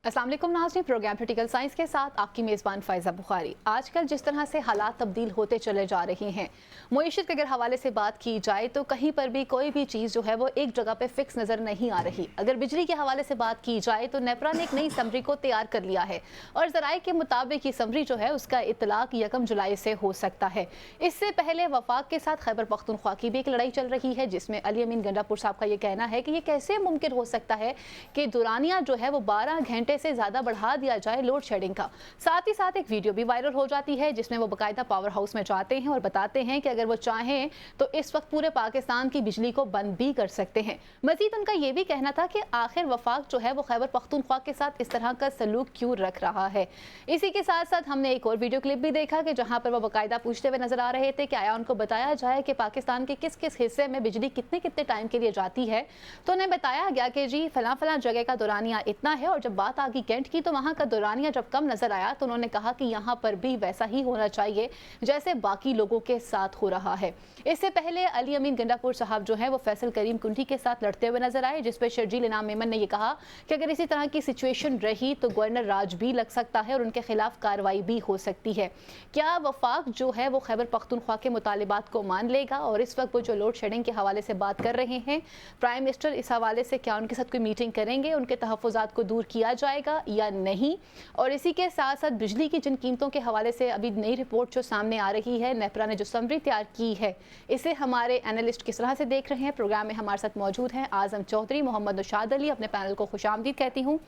अस्सलाम वालेकुम नाज़रीन, प्रोग्राम प्रैक्टिकल साइंस के साथ आपकी मेज़बान फ़ायज़ा बुखारी। आजकल जिस तरह से हालात तब्दील होते चले जा रहे हैं, मईशत के अगर हवाले से बात की जाए तो कहीं पर भी कोई भी चीज़ जो है वो एक जगह पे फिक्स नज़र नहीं आ रही। अगर बिजली के हवाले से बात की जाए तो नेपरा ने एक नई समरी को तैयार कर लिया है और ज़राए के मुताबिक ये समरी जो है उसका इतलाक 1 जुलाई से हो सकता है। इससे पहले वफाक के साथ खैबर पख्तूनख्वा की भी एक लड़ाई चल रही है, जिसमें अली अमीन गंडापुर साहब का ये कहना है कि ये कैसे मुमकिन हो सकता है कि दुरानिया जो है वो 12 घंटे से ज़्यादा बढ़ा दिया जाए लोड शेडिंग का। साथ ही साथ एक वीडियो भी वायरल हो जाती है जिसमें वो बाकायदा पावर हाउस में जाते हैं और बताते हैं कि अगर वो चाहें तो इस वक्त पूरे पाकिस्तान की बिजली को बंद भी कर सकते हैं। मजीद उनका ये भी कहना था कि आखिर वफाक जो है वो खैबर पख्तूनख्वा के साथ इस तरह का सलूक क्यों रख रहा है। इसी के साथ साथ हमने एक और वीडियो क्लिप भी देखा कि जहाँ पर वो बाकायदा पूछते हुए नजर आ रहे थे कि आया उनको बताया जाए कि पाकिस्तान के किस किस हिस्से में बिजली कितने कितने टाइम के लिए जाती है। तो उन्हें बताया गया कि जी फलां फलां जगह का दौरानिया इतना है, और जब बात आ गई कैंट की तो वहाँ का दौरानिया जब कम नजर आया तो उन्होंने कहा कि यहाँ पर भी वैसा ही होना चाहिए जैसे बाकी लोगों के साथ हो रहा है। इससे पहले अली अमीन गंडापुर साहब जो है वो फैसल करीम कुंठी के साथ लड़ते हुए नजर आए, जिस पर शर्जील इनाम मेमन ने यह कहा कि अगर इसी तरह की सिचुएशन रही तो गवर्नर राज भी लग सकता है और उनके खिलाफ कार्रवाई भी हो सकती है। क्या वफाक जो है वो खैबर पख्तूनख्वा के मुतालिबात को मान लेगा? और इस वक्त वो जो लोड शेडिंग के हवाले से बात कर रहे हैं, प्राइम मिनिस्टर इस हवाले से क्या उनके साथ कोई मीटिंग करेंगे, उनके तहफ़्फ़ुज़ात को दूर किया जाएगा या नहीं? और इसी के साथ साथ बिजली की जिन कीमतों के हवाले से अभी नई रिपोर्ट जो सामने आ रही है, नेपरा ने जो समरी तैयार की है, इसे हमारे एनालिस्ट किस तरह से देख रहे हैं। प्रोग्राम में हमारे साथ मौजूद हैं आज़म चौधरी, मोहम्मद नौशाद अली। अपने पैनल को खुशामदीद कहती हूँ।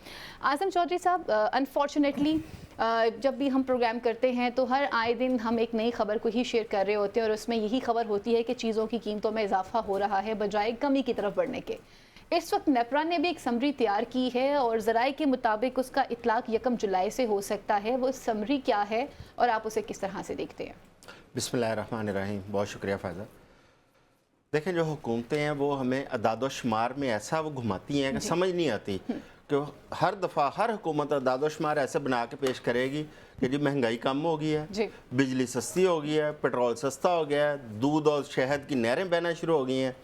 आज़म चौधरी साहब, अनफॉर्चुनेटली जब भी हम प्रोग्राम करते हैं तो हर आए दिन हम एक नई खबर को ही शेयर कर रहे होते हैं और उसमें यही खबर होती है कि चीज़ों की कीमतों में इजाफा हो रहा है बजाय कमी की तरफ बढ़ने के। इस वक्त नेपरा ने भी एक समरी तैयार की है और ज़राए के मुताबिक उसका इतलाक 1 जुलाई से हो सकता है। वो समरी क्या है और आप उसे किस तरह से देखते हैं? बिस्मिल्लाहिर्रहमानिर्रहीम। बहुत शुक्रिया फ़ायज़ा। देखें, जो हुकूमतें हैं वो हमें अदाद-ओ-शुमार में ऐसा वो घुमाती हैं कि समझ नहीं आती कि हर दफ़ा हर हुकूमत अदाद-ओ-शुमार ऐसे बना के पेश करेगी कि जी महंगाई कम हो गई है, बिजली सस्ती हो गई है, पेट्रोल सस्ता हो गया है, दूध और शहद की नहरें बहना शुरू हो गई हैं।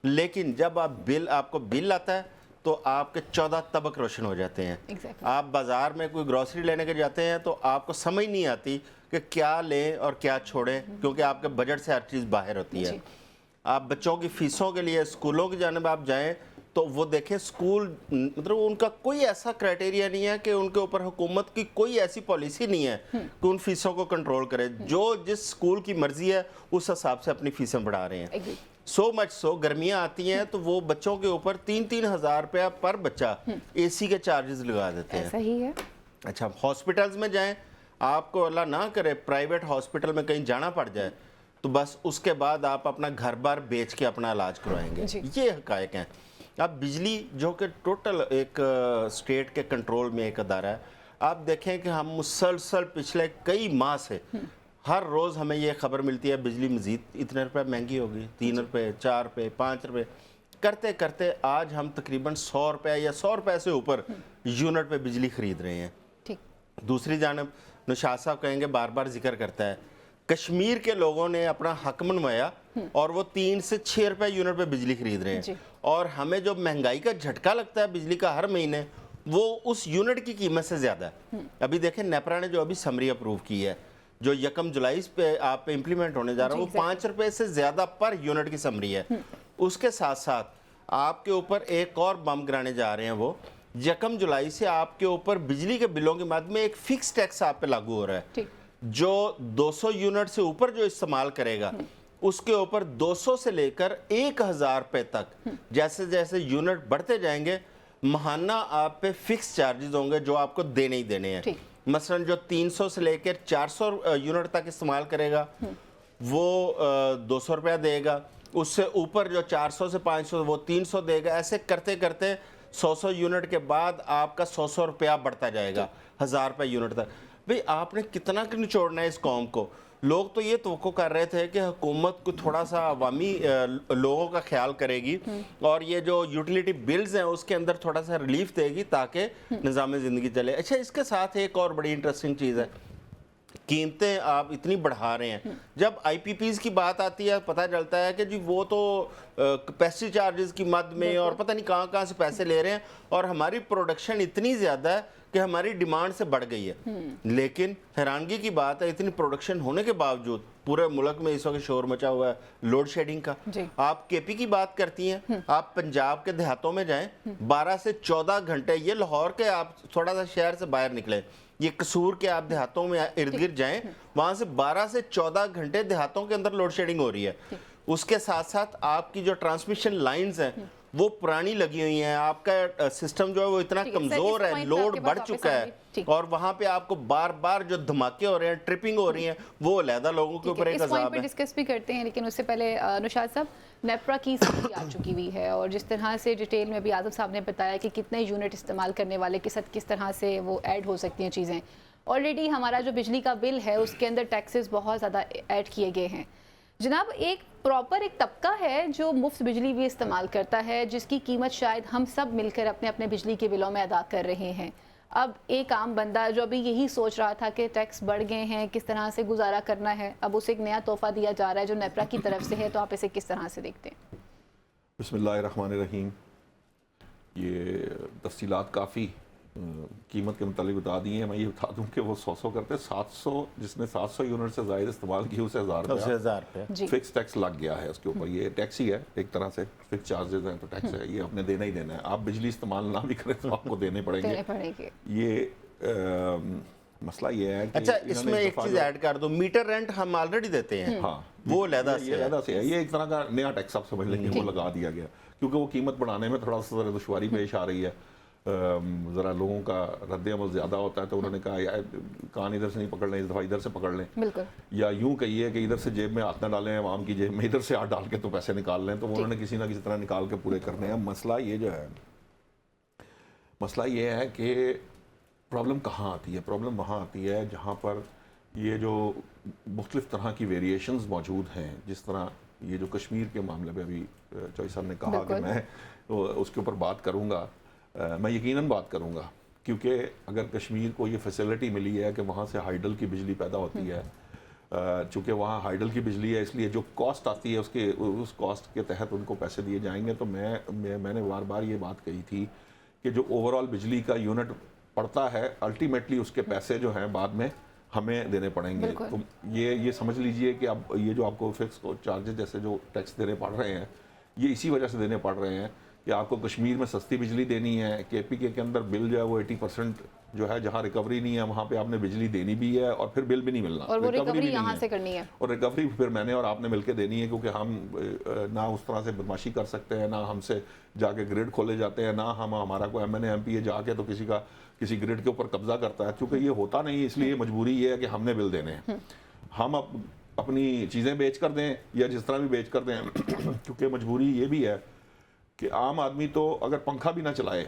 लेकिन जब आपको बिल आता है तो आपके 14 तबक रोशन हो जाते हैं। आप बाज़ार में कोई ग्रॉसरी लेने के जाते हैं तो आपको समझ नहीं आती कि क्या लें और क्या छोड़ें, क्योंकि आपके बजट से हर चीज़ बाहर होती है। आप बच्चों की फ़ीसों के लिए स्कूलों की जानिब आप जाएं तो वो देखें, स्कूल मतलब उनका कोई ऐसा क्राइटेरिया नहीं है कि उनके ऊपर हुकूमत की कोई ऐसी पॉलिसी नहीं है कि उन फीसों को कंट्रोल करे। जो जिस स्कूल की मर्जी है उस हिसाब से अपनी फीसें बढ़ा रहे हैं। सो मच सो गर्मियाँ आती हैं तो वो बच्चों के ऊपर 3-3 हज़ार रुपया पर बच्चा AC के चार्जेस लगा देते हैं। सही है। अच्छा, हॉस्पिटल्स में जाएं, आपको अल्लाह ना करे प्राइवेट हॉस्पिटल में कहीं जाना पड़ जाए तो बस उसके बाद आप अपना घर बार बेच के अपना इलाज करवाएंगे। ये हकायक हैं। अब बिजली जो कि टोटल एक स्टेट के कंट्रोल में एक अदारा है, आप देखें कि हम मुसलसल पिछले कई माह से हर रोज़ हमें ये खबर मिलती है बिजली मज़ीद इतने रुपए महंगी हो गई, 3 रुपये, 4 रुपये, 5 रुपये करते करते आज हम तकरीबन 100 रुपये या 100 रुपये से ऊपर यूनिट पे बिजली ख़रीद रहे हैं। ठीक। दूसरी जानब नौशाद साहब कहेंगे, बार बार जिक्र करता है, कश्मीर के लोगों ने अपना हक मनवाया और वो 3 से 6 रुपये यूनिट पे बिजली खरीद रहे हैं। और हमें जो महंगाई का झटका लगता है बिजली का हर महीने, वो उस यूनिट की कीमत से ज़्यादा है। अभी देखें, नेपरा ने जो अभी समरी अप्रूव की है, जो 1 जुलाई पे आप पे इम्प्लीमेंट होने जा रहा है, वो 5 रुपये से ज़्यादा पर यूनिट की समरी है। उसके साथ साथ आपके ऊपर एक और बम गिराने जा रहे हैं। वो 1 जुलाई से आपके ऊपर बिजली के बिलों के मद में एक फिक्स टैक्स आप पे लागू हो रहा है। जो 200 यूनिट से ऊपर जो इस्तेमाल करेगा उसके ऊपर 200 से लेकर 1000 रुपये तक जैसे जैसे यूनिट बढ़ते जाएंगे, महाना आप पे फिक्स चार्जेस होंगे जो आपको देने ही देने हैं। मसलन जो 300 से लेकर 400 यूनिट तक इस्तेमाल करेगा वो 200 रुपया देगा, उससे ऊपर जो 400 से 500 वो 300 देगा। ऐसे करते करते 100 यूनिट के बाद आपका 100 रुपया बढ़ता जाएगा 1000 रुपये यूनिट तक। भाई आपने कितना निचोड़ना है इस कौम को? लोग तो ये तवक्को कर रहे थे कि हुकूमत को थोड़ा सा अवामी लोगों का ख्याल करेगी और ये जो यूटिलिटी बिल्स हैं उसके अंदर थोड़ा सा रिलीफ देगी ताकि निज़ाम ज़िंदगी चले। अच्छा, इसके साथ एक और बड़ी इंटरेस्टिंग चीज़ है, कीमतें आप इतनी बढ़ा रहे हैं। जब IPPs की बात आती है पता चलता है कि जी वो तो कैपेसिटी चार्जेस की मद में और पता नहीं कहाँ कहाँ से पैसे ले रहे हैं, और हमारी प्रोडक्शन इतनी ज़्यादा है कि हमारी डिमांड से बढ़ गई है। लेकिन हैरानगी की बात है, इतनी प्रोडक्शन होने के बावजूद पूरे मुल्क में इस वक्त शोर मचा हुआ है लोड शेडिंग का। आप KP की बात करती हैं, आप पंजाब के देहातों में जाएं, 12 से 14 घंटे, ये लाहौर के आप थोड़ा सा शहर से बाहर निकले, ये कसूर के आप देहातों में इर्द गिर्द जाएं, वहां से 12 से 14 घंटे देहातों के अंदर लोड शेडिंग हो रही है। उसके साथ साथ आपकी जो ट्रांसमिशन लाइंस हैं वो पुरानी लगी हुई हैं, आपका सिस्टम जो है वो इतना कमजोर है, लोड बढ़ चुका है, और वहां पे आपको बार बार जो धमाके हो रहे हैं, ट्रिपिंग हो रही है, वो अलहदा लोगों के ऊपर एक अजाब है। डिस्कस भी करते हैं, लेकिन उससे पहले नुशाद साहब, नेपरा की स्थिति आ चुकी हुई है, और जिस तरह से डिटेल में भी आजम साहब ने बताया कि कितने यूनिट इस्तेमाल करने वाले के साथ किस तरह से वो ऐड हो सकती हैं चीज़ें। ऑलरेडी हमारा जो बिजली का बिल है उसके अंदर टैक्सेस बहुत ज़्यादा ऐड किए गए हैं। जनाब, एक प्रॉपर एक तबका है जो मुफ्त बिजली भी इस्तेमाल करता है, जिसकी कीमत शायद हम सब मिलकर अपने अपने बिजली के बिलों में अदा कर रहे हैं। अब एक आम बंदा जो अभी यही सोच रहा था कि टैक्स बढ़ गए हैं, किस तरह से गुजारा करना है, अब उसे एक नया तोहफा दिया जा रहा है जो नेपरा की तरफ से है, तो आप इसे किस तरह से देखते हैं? बिस्मिल्लाहिर्रहमानिर्रहीम। ये तफसीलात काफ़ी कीमत के मुतालिक बता दी हैं। मैं ये बता दूं कि वो 100 करते 700, जिसने 700 यूनिट से ज़ायद इस्तेमाल की उसे 1000 रुपया फिक्स टैक्स लग गया है उसके ऊपर। ये टैक्स ही है एक तरह से, फिक्स चार्जेस हैं तो टैक्स है, ये आपने देना ही देना है। आप बिजली इस्तेमाल ना भी करें तो आपको देने पड़ेंगे। ये मसला ये है कि अच्छा, इसमें एक चीज ऐड कर दो, मीटर रेंट हम ऑलरेडी देते हैं। हाँ, वो अलहदा से है। ये एक तरह का नया टैक्स आप समझ लेंगे, वो लगा दिया गया क्योंकि वो कीमत बढ़ाने में थोड़ा सा दुश्वारी पेश आ रही है। ज़रा लोगों का रद्द अमल ज़्यादा होता है, तो उन्होंने कहा यार कान इधर से नहीं पकड़ लें, इस दफ़ा इधर से पकड़ लें, या यूं कहिए कि इधर से जेब में हाथ न डालें आवाम की जेब में, इधर से हाथ डाल के तो पैसे निकाल लें। तो उन्होंने किसी ना किसी तरह निकाल के पूरे करने हैं। मसला ये जो है, मसला ये है कि प्रॉब्लम कहाँ आती है? प्रॉब्लम वहाँ आती है जहाँ पर ये जो मुख्तलिफ तरह की वेरिएशंस मौजूद हैं। जिस तरह ये जो कश्मीर के मामले में अभी चौधरी साहब ने कहा कि मैं तो उसके ऊपर बात करूँगा, मैं यकीनन बात करूँगा, क्योंकि अगर कश्मीर को ये फैसिलिटी मिली है कि वहाँ से हाइडल की बिजली पैदा होती है, चूँकि वहाँ हाइडल की बिजली है, इसलिए जो कॉस्ट आती है उसके उस कॉस्ट के तहत उनको पैसे दिए जाएंगे। तो मैंने बार बार ये बात कही थी कि जो ओवरऑल बिजली का यूनिट पड़ता है, अल्टीमेटली उसके पैसे जो हैं बाद में हमें देने पड़ेंगे। तो ये समझ लीजिए कि अब ये जो आपको फिक्स चार्जेस जैसे जो टैक्स देने पड़ रहे हैं, ये इसी वजह से देने पड़ रहे हैं कि आपको कश्मीर में सस्ती बिजली देनी है। KPK के अंदर बिल जो है वो 80% जो है, जहाँ रिकवरी नहीं है वहाँ पे आपने बिजली देनी भी है और फिर बिल भी नहीं मिलना, और वो रिकवरी यहाँ से करनी है, और रिकवरी फिर मैंने और आपने मिलकर देनी है, क्योंकि हम ना उस तरह से बदमाशी कर सकते हैं, ना हमसे जाके ग्रिड खोले जाते हैं, ना हमारा कोई MNA MP जाके तो किसी ग्रिड के ऊपर कब्जा करता है। क्योंकि ये होता नहीं है, इसलिए मजबूरी ये है कि हमने बिल देने हैं। हम अपनी चीज़ें बेच कर दें या जिस तरह भी बेच कर दें, क्योंकि मजबूरी ये भी है कि आम आदमी तो अगर पंखा भी ना चलाए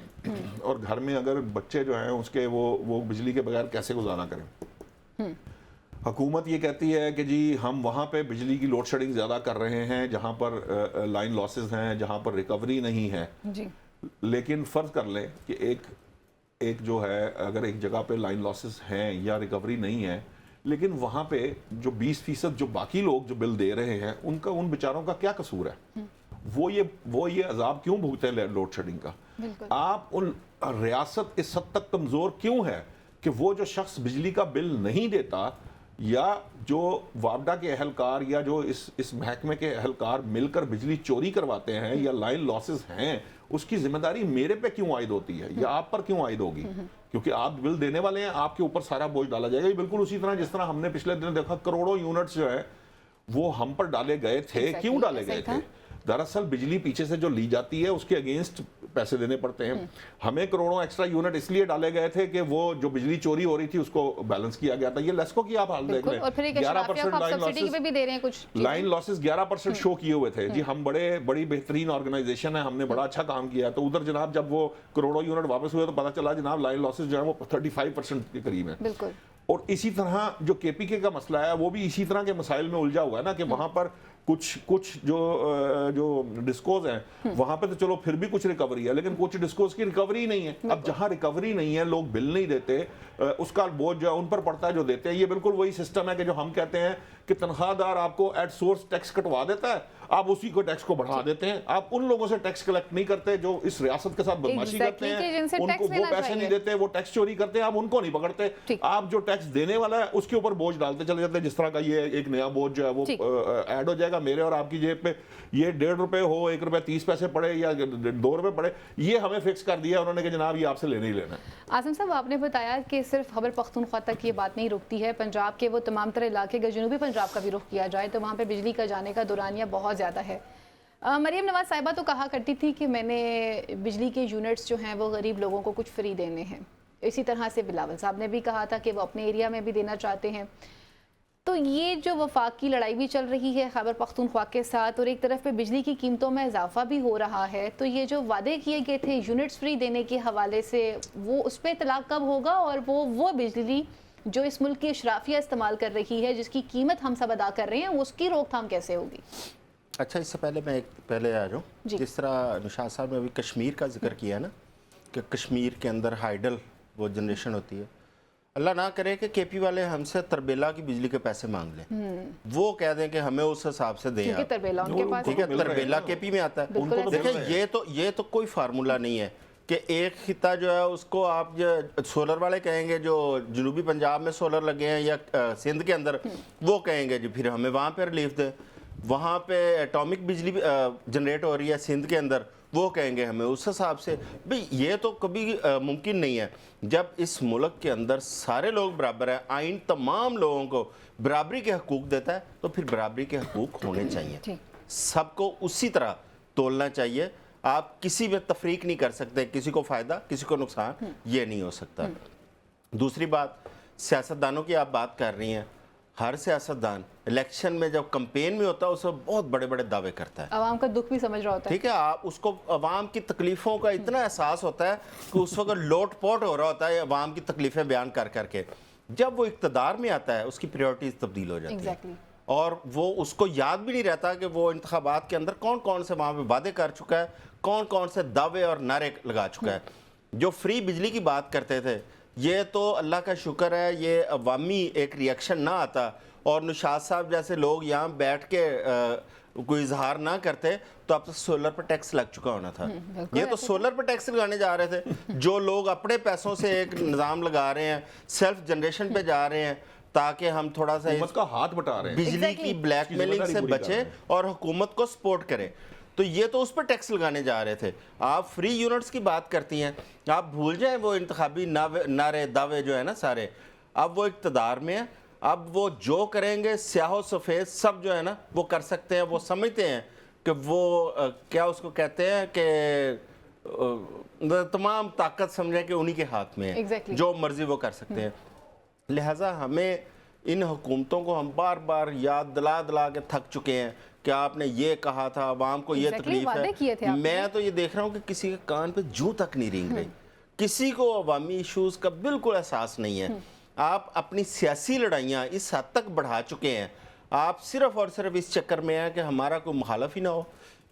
और घर में अगर बच्चे जो हैं उसके वो बिजली के बगैर कैसे गुजारा करें। हुकूमत ये कहती है कि जी हम वहाँ पे बिजली की लोड शेडिंग ज़्यादा कर रहे हैं जहाँ पर लाइन लॉसेस हैं, जहाँ पर रिकवरी नहीं है जी। लेकिन फ़र्ज़ कर लें कि एक जो है, अगर एक जगह पे लाइन लॉसेस हैं या रिकवरी नहीं है, लेकिन वहाँ पे जो 20% जो बाकी लोग जो बिल दे रहे हैं उन बेचारों का क्या कसूर है? वो ये अजाब क्यों भुगते हैं लोड शेडिंग का? आप उन रियासत इस हद तक कमज़ोर क्यों है कि वो जो शख्स बिजली का बिल नहीं देता, या जो वापडा के अहलकार या जो इस महकमे के अहलकार मिलकर बिजली चोरी करवाते हैं या लाइन लॉसेस हैं, उसकी जिम्मेदारी मेरे पे क्यों आयद होती है या आप पर क्यों आयद होगी? क्योंकि आप बिल देने वाले हैं, आपके ऊपर सारा बोझ डाला जाएगा। बिल्कुल उसी तरह जिस तरह हमने पिछले दिन देखा करोड़ों यूनिट्स जो है वो हम पर डाले गए थे। क्यों डाले गए थे? दरअसल बिजली पीछे से जो ली जाती है उसके अगेंस्ट पैसे देने पड़ते हैं। हमें करोड़ों एक्स्ट्रा यूनिट इसलिए डाले गए थे कि वो जो बिजली चोरी हो रही थी उसको बैलेंस किया गया था। ये लेस्को की आप हाल देख लें, 11% लाइन लॉसेस 11% शो किए हुए थे जी। हम बड़ी बेहतरीन ऑर्गेनाइजेशन है, हमने बड़ा अच्छा काम किया। तो उधर जनाब जब वो करोड़ों यूनिट वापस हुए तो पता चला जनाब लाइन लॉसेस जो है वो 35% के करीब है। और इसी तरह जो KPK का मसला है वो भी इसी तरह के मसाइल में उलझा हुआ है ना, कि वहां पर کچھ جو ڈسکوز ہیں وہاں پہ تو چلو پھر بھی کچھ ریکوری ہے، لیکن کچھ ڈسکوز کی ریکوری نہیں ہے. اب جہاں ریکوری نہیں ہے، لوگ بل نہیں دیتے، اس کا بوجھ جو ہے ان پر پڑتا ہے جو دیتے ہیں. یہ بالکل وہی سسٹم ہے کہ جو ہم کہتے ہیں کہ تنخواہ دار آپ کو ایٹ سورس ٹیکس کٹوا دیتا ہے، آپ اسی کو ٹیکس کو بڑھا دیتے ہیں. آپ ان لوگوں سے ٹیکس کلیکٹ نہیں کرتے جو اس ریاست کے ساتھ بدماشی کرتے ہیں، ان کو وہ پیسے نہیں دیتے، وہ ٹیکس چوری کرتے ہیں، آپ ان کو نہیں پکڑتے. آپ جو ٹیکس دینے والا ہے اس کے اوپر بوجھ ڈالتے چلے جاتے ہیں. جس طرح کا یہ ایک نیا بوجھ جو ہے وہ ایڈ ہو جائے گا میرے اور آپ کی جیب پہ، یہ 1.5 روپے ہو، 1 روپے 30 پیسے پڑے یا 2 روپے پڑے، یہ ہمیں فکس کر دیا انہوں نے کہ جناب یہ آپ سے لینا ہی لینا ہے. عاصم صاحب، آپ نے بتایا کہ صرف خیبر پختونخوا تک یہ بات نہیں رکتی ہے، پنجاب کے وہ تمام تر علاقے اگر جنوبی پنجاب کا بھی رخ کیا جائے تو وہاں پہ بجلی کا جانے کا دورانیہ بہت زیادہ ہے. مریم نواز صاحبہ تو کہا کرتی تھی کہ میں نے بجلی کے یونٹس جو ہیں وہ غریب لوگوں کو کچھ فری دینے ہیں. اسی طرح سے بلاول صاحب نے بھی کہا تھا کہ وہ اپنے ایریا میں بھی دینا چاہتے ہیں. تو یہ جو وفاق کی لڑائی بھی چل رہی ہے خیبر پختونخوا کے ساتھ، اور ایک طرف پہ بجلی کی قیمتوں میں اضافہ بھی ہو رہا ہے، تو یہ جو وعدے کیے گئے تھے یونٹس فری دینے کے حوالے سے، وہ اس پہ اطلاق کب ہوگا؟ اور وہ بجلی جو اس ملک کی اشرافیہ استعمال کر رہی ہے، جس کی قیمت ہم سب ادا کر رہے ہیں، اس کی روک تھام کیسے ہوگی؟ اچھا، اس سے پہلے میں پہلے آ جاؤں. جس طرح نشاط صاحب نے ابھی کشمیر کا ذکر کیا نا، کہ کشمیر کے اندر ہائیڈل وہ جنریشن ہوتی ہے. اللہ نہ کرے کہ کے پی والے ہم سے تربیلا کی بجلی کے پیسے مانگ لیں، وہ کہہ دیں کہ ہمیں اس حساب سے دیں. کیونکہ تربیلا ان کے پاس، ٹھیک ہے، تربیلا کے پی میں آتا ہے. دیکھیں یہ تو کوئی فارمولہ نہیں ہے کہ ایک خطہ جو ہے اس کو آپ سولر والے کہیں گے جو جنوبی پنجاب میں سولر لگے ہیں یا سندھ کے اندر، وہ کہیں گے جی پھر ہمیں وہاں پہ ریلیف دیں. وہاں پہ ایٹامک بجلی جنریٹ ہو رہی ہے سندھ کے اندر، وہ کہیں گے ہمیں اس حساب سے. بھئی یہ تو کبھی ممکن نہیں ہے. جب اس ملک کے اندر سارے لوگ برابر ہیں، آئین تمام لوگوں کو برابری کے حقوق دیتا ہے، تو پھر برابری کے حقوق ہونے چاہیے. سب کو اسی طرح تولنا چاہیے. آپ کسی میں تفریق نہیں کر سکتے، کسی کو فائدہ کسی کو نقصان، یہ نہیں ہو سکتا. دوسری بات، سیاستدانوں کی آپ بات کر رہی ہیں. ہر سیاستدان الیکشن میں جب کمپین میں ہوتا ہے اس میں بہت بڑے بڑے دعوے کرتا ہے، عوام کا دکھ بھی سمجھ رہا ہوتا ہے. ٹھیک ہے، آپ اس کو عوام کی تکلیفوں کا اتنا احساس ہوتا ہے کہ اس وقت لوٹ پوٹ ہو رہا ہوتا ہے عوام کی تکلیفیں بیان کر کر کے. جب وہ اقتدار میں آتا ہے اس کی پریورٹیز تبدیل ہو جاتی ہیں، اور وہ اس کو یاد بھی نہیں رہتا کہ وہ انتخابات کے اندر کون کون سے وہاں پہ وعدے کر چکا ہے، کون کون سے دعوے اور نعرے لگا چکا ہے. جو فری بجلی کی بات کرتے تھے، یہ تو اللہ کا شکر ہے یہ عوامی ایک ری ایکشن نہ آتا اور نشاط صاحب جیسے لوگ یہاں بیٹھ کے کوئی اظہار نہ کرتے تو اب تو سولر پر ٹیکس لگ چکا ہونا تھا. یہ تو سولر پر ٹیکس لگانے جا رہے تھے. جو لوگ اپنے پیسوں سے ایک نظام لگا رہے ہیں، سیلف جنریشن پہ جا رہے ہیں تاکہ ہم تھوڑا سا حکومت کا ہاتھ بٹا رہے ہیں، بجلی کی بلیک میلنگ سے بچے اور حکومت کو سپورٹ کریں، تو یہ تو اس پر ٹیکس لگانے جا رہے تھے. آپ فری یونٹس کی بات کرتی ہیں، آپ بھول جائیں وہ انتخابی نعرے دعوے جو ہے نا سارے. اب وہ اقتدار میں ہیں، اب وہ جو کریں گے سیاہ و سفید سب جو ہے نا وہ کر سکتے ہیں. وہ سمجھتے ہیں کہ وہ کیا اس کو کہتے ہیں کہ تمام طاقت سمجھیں کہ انہی کے ہاتھ میں ہے، جو مرضی وہ کر سکتے ہیں. لہٰذا ہمیں ان حکومتوں کو ہم بار بار یاد دلا کے تھک چکے ہیں کہ آپ نے یہ کہا تھا، عوام کو یہ تکلیف ہے. میں تو یہ دیکھ رہا ہوں کہ کسی کے کان پہ جوں تک نہیں رینگ رہی، کسی کو عوامی ایشوز کا بالکل احساس نہیں ہے. آپ اپنی سیاسی لڑائیاں اس حد تک بڑھا چکے ہیں. آپ صرف اور صرف اس چکر میں ہیں کہ ہمارا کوئی مخالف ہی نہ ہو،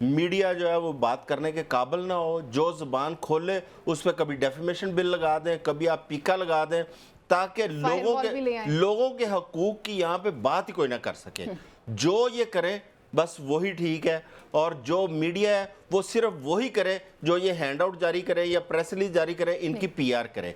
میڈیا جو ہے وہ بات کرنے کے قابل نہ ہو، جو زبان کھولے اس پہ کبھی ڈیفیمیشن بل لگا دیں، کبھی آپ پیکا لگا دیں، تاکہ لوگوں کے حقوق کی یہاں پہ بات ہی کوئی نہ کر سکے. جو یہ کرے بس وہی ٹھیک ہے، اور جو میڈیا ہے وہ صرف وہی کرے جو یہ ہینڈ آؤٹ جاری کرے یا پریس ریلیز جاری کرے، ان کی پی آر کرے.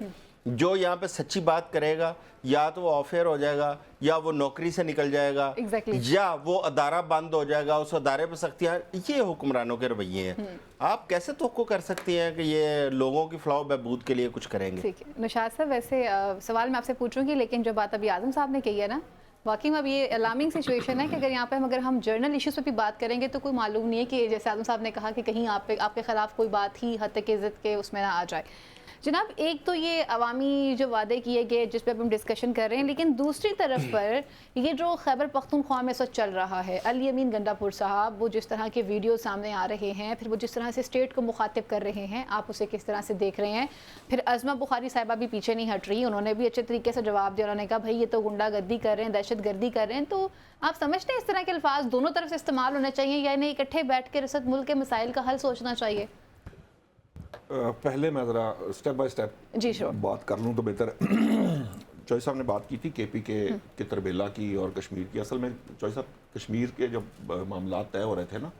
جو یہاں پہ سچی بات کرے گا یا تو وہ آف ایئر ہو جائے گا، یا وہ نوکری سے نکل جائے گا، یا وہ ادارہ بند ہو جائے گا، اس ادارے پہ سختیاں. یہ حکمرانوں کے رویے ہیں. آپ کیسے توقع کر سکتی ہیں کہ یہ لوگوں کی فلاح و بہبود کے لیے کچھ کریں گے؟ نشاط صاحب، ویسے سوال میں آپ سے پوچھوں گی، لیکن جو بات ابھی اعظم صاحب نے کہی ہے نا، واقعی میں اب یہ الارمنگ سچویشن ہے کہ اگر یہاں پہ اگر ہم جرنل ایشوز پہ بھی بات کریں گے تو کوئی معلوم نہیں ہے کہ جیسے اعظم صاحب نے کہا کہ کہیں آپ کے خلاف کوئی بات ہی حد تک عزت کے اس میں نہ آ جائے. जनाब, एक तो ये अवामी जो वादे किए गए जिस पे हम डिस्कशन कर रहे हैं, लेकिन दूसरी तरफ पर ये जो खैबर पख्तूनख्वा में सब चल रहा है, अली अमीन गंडापुर साहब, वो जिस तरह के वीडियो सामने आ रहे हैं, फिर वो जिस तरह से स्टेट को मुखातिब कर रहे हैं, आप उसे किस तरह से देख रहे हैं? फिर अज़मा बुखारी साहिबा भी पीछे नहीं हट रही, उन्होंने भी अच्छे तरीके से जवाब दिया। उन्होंने कहा भाई ये तो गुंडागर्दी कर रहे हैं, दहशत गर्दी कर रहे हैं। तो आप समझते हैं इस तरह के अल्फाज दोनों तरफ से इस्तेमाल होने चाहिए, या इन्हें इकट्ठे बैठ कर रियासत मुल्क के मसाइल का हल सोचना चाहिए? पहले मैं ज़रा स्टेप बाय स्टेप जी श्योर। बात कर लूँ तो बेहतर है। चौधरी साहब ने बात की थी KPK के तरबेला की और कश्मीर की। असल में चौधरी साहब, कश्मीर के जब मामला तय हो रहे थे ना,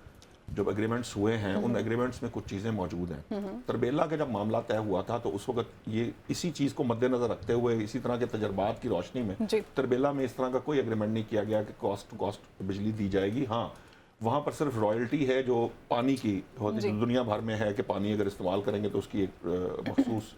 जब एग्रीमेंट्स हुए हैं, उन एग्रीमेंट्स में कुछ चीज़ें मौजूद हैं। तरबेला का जब मामला तय हुआ था तो उस वक्त ये इसी चीज़ को मद्देनज़र रखते हुए, इसी तरह के तजर्बात की रोशनी में तरबेला में इस तरह का कोई एग्रीमेंट नहीं किया गया कि कॉस्ट टू कॉस्ट बिजली दी जाएगी। हाँ, वहाँ पर सिर्फ रॉयल्टी है जो पानी की होती है, दुनिया भर में है कि पानी अगर इस्तेमाल करेंगे तो उसकी एक मखसूस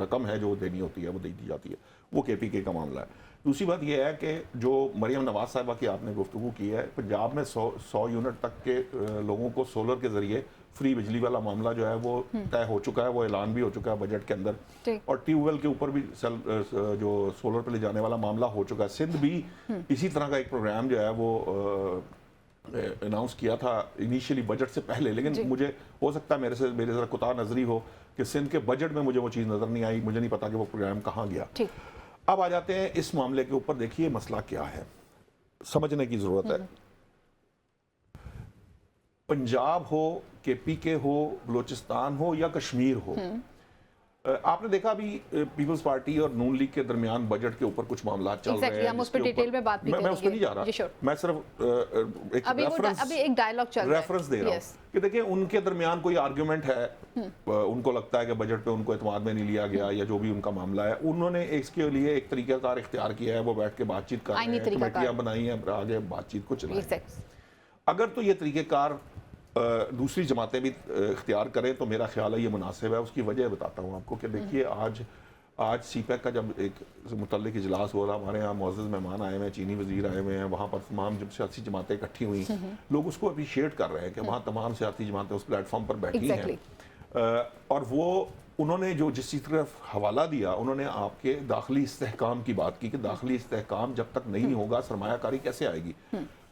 रकम है जो देनी होती है, वो दी जाती है। वो KPK का मामला है। दूसरी बात यह है कि जो मरियम नवाज साहिबा की आपने गुफ्तगू की है, पंजाब में 100 यूनिट तक के लोगों को सोलर के ज़रिए फ्री बिजली वाला मामला जो है वो तय हो चुका है, वो ऐलान भी हो चुका है बजट के अंदर। और ट्यूबवेल के ऊपर भी जो सोलर पे ले जाने वाला मामला हो चुका है। सिंध भी इसी तरह का एक प्रोग्राम जो है वो अनाउंस किया था इनिशियली बजट से पहले, लेकिन मुझे हो सकता है मेरे ज़रा कुता नजरी हो कि सिंध के बजट में मुझे वो चीज़ नज़र नहीं आई, मुझे नहीं पता कि वो प्रोग्राम कहाँ गया। अब आ जाते हैं इस मामले के ऊपर। देखिए मसला क्या है, समझने की ज़रूरत है। पंजाब हो, KPK हो, बलूचिस्तान हो या कश्मीर हो, आपने देखा अभी पीपल्स पार्टी और नून लीग के दरमियान बजट के ऊपर कुछ मामला चल रहे हैं। हम उस पर डिटेल में बात भी मैं उस पर नहीं जा रहा, मैं सिर्फ एक रेफरेंस दे रहा हूँ कि देखिए उनके दरमियान कोई आर्गुमेंट है, उनको लगता है कि बजट पे उनको एतमाद में नहीं लिया गया या जो भी उनका मामला है, उन्होंने इसके लिए एक तरीकाकार इख्तियार किया है, वो बैठ के बातचीत कर रहे हैं, कमेटियां बनाई हैं, आगे बातचीत को चलाएं। अगर तो ये तरीकेकार दूसरी जमातें भी इख्तियार करें तो मेरा ख्याल है ये मुनासिब है। उसकी वजह बताता हूँ आपको कि देखिए आज CPEC का जब एक मुतल्लिक इजलास हो रहा, हमारे यहाँ मुअज़्ज़ज़ मेहमान आए हुए हैं, चीनी वज़ीर आए हुए हैं, वहाँ पर तमाम जब सियासी जमातें इकट्ठी हुई, लोग उसको अप्रिशिएट कर रहे हैं कि वहाँ तमाम सियासी जमातें उस प्लेटफॉर्म पर बैठी हैं। और वो उन्होंने जो जिस तरफ हवाला दिया, उन्होंने आपके दाखिली इस्तेहकाम की बात की कि दाखिली इस्तेहकाम जब तक नहीं होगा सरमायाकारी कैसे आएगी।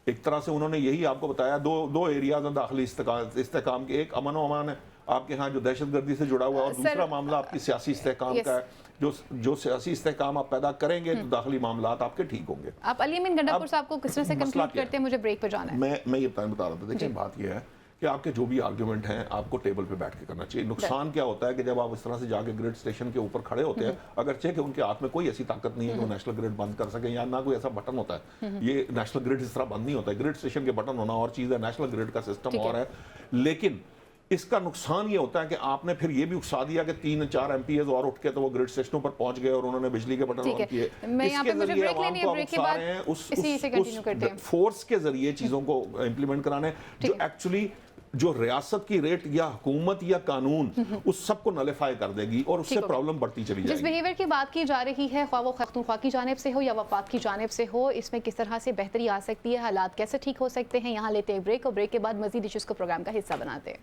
एक तरह से उन्होंने यही आपको बताया, दो एरियाज हैं दाखिली इस्तेहकाम के। एक अमन व अमान है आपके यहाँ जो दहशतगर्दी से जुड़ा हुआ है, और दूसरा मामला आपकी सियासी इस्तेहकाम का है। जो सियासी इस्तेहकाम आप पैदा करेंगे तो दाखिली मामलात आपके ठीक होंगे। आप अली अमीन गंडापुर साहब को किस तरह से कंक्लूड करते हैं? मुझे ब्रेक पर जाना है। मैं ये बता रहा था। देखिए बात ये है कि आपके जो भी आर्गुमेंट हैं आपको टेबल पे बैठ के करना चाहिए। नुकसान क्या होता है कि जब आप इस तरह से जाके ग्रिड स्टेशन के ऊपर खड़े होते हैं, अगरचे कि उनके हाथ में कोई ऐसी ताकत नहीं है कि वो नेशनल ग्रिड बंद कर सके, या ना कोई ऐसा बटन होता है। ये नेशनल ग्रिड इस तरह बंद नहीं होता है। ग्रिड स्टेशन के बटन होना और चीज़ है, नेशनल ग्रिड का सिस्टम और है। लेकिन इसका नुकसान ये होता है कि आपने फिर ये भी उकसा दिया कि 3-4 MPs और उठ के तो वो ग्रिड स्टेशनों पर पहुंच गए और उन्होंने बिजली के बटन ऑन किए। इसके जरिए आवाम को आप उकसा रहे हैं उस फोर्स के जरिए चीज़ों को इम्प्लीमेंट कराने, जो एक्चुअली जो रियासत की रेट या हुकूमत या कानून उस सब को नलिफाई कर देगी और उससे प्रॉब्लम बढ़ती चली जाएगी। जिस बिहेवियर की बात की जा रही है, ख्वाह वो पख्तूनख्वा की जानिब से हो या वफाक की जानिब से हो, इसमें किस तरह से बेहतरी आ सकती है, हालात कैसे ठीक हो सकते हैं, यहाँ लेते हैं ब्रेक और ब्रेक के बाद मजीद इश्यूज को प्रोग्राम का हिस्सा बनाते हैं।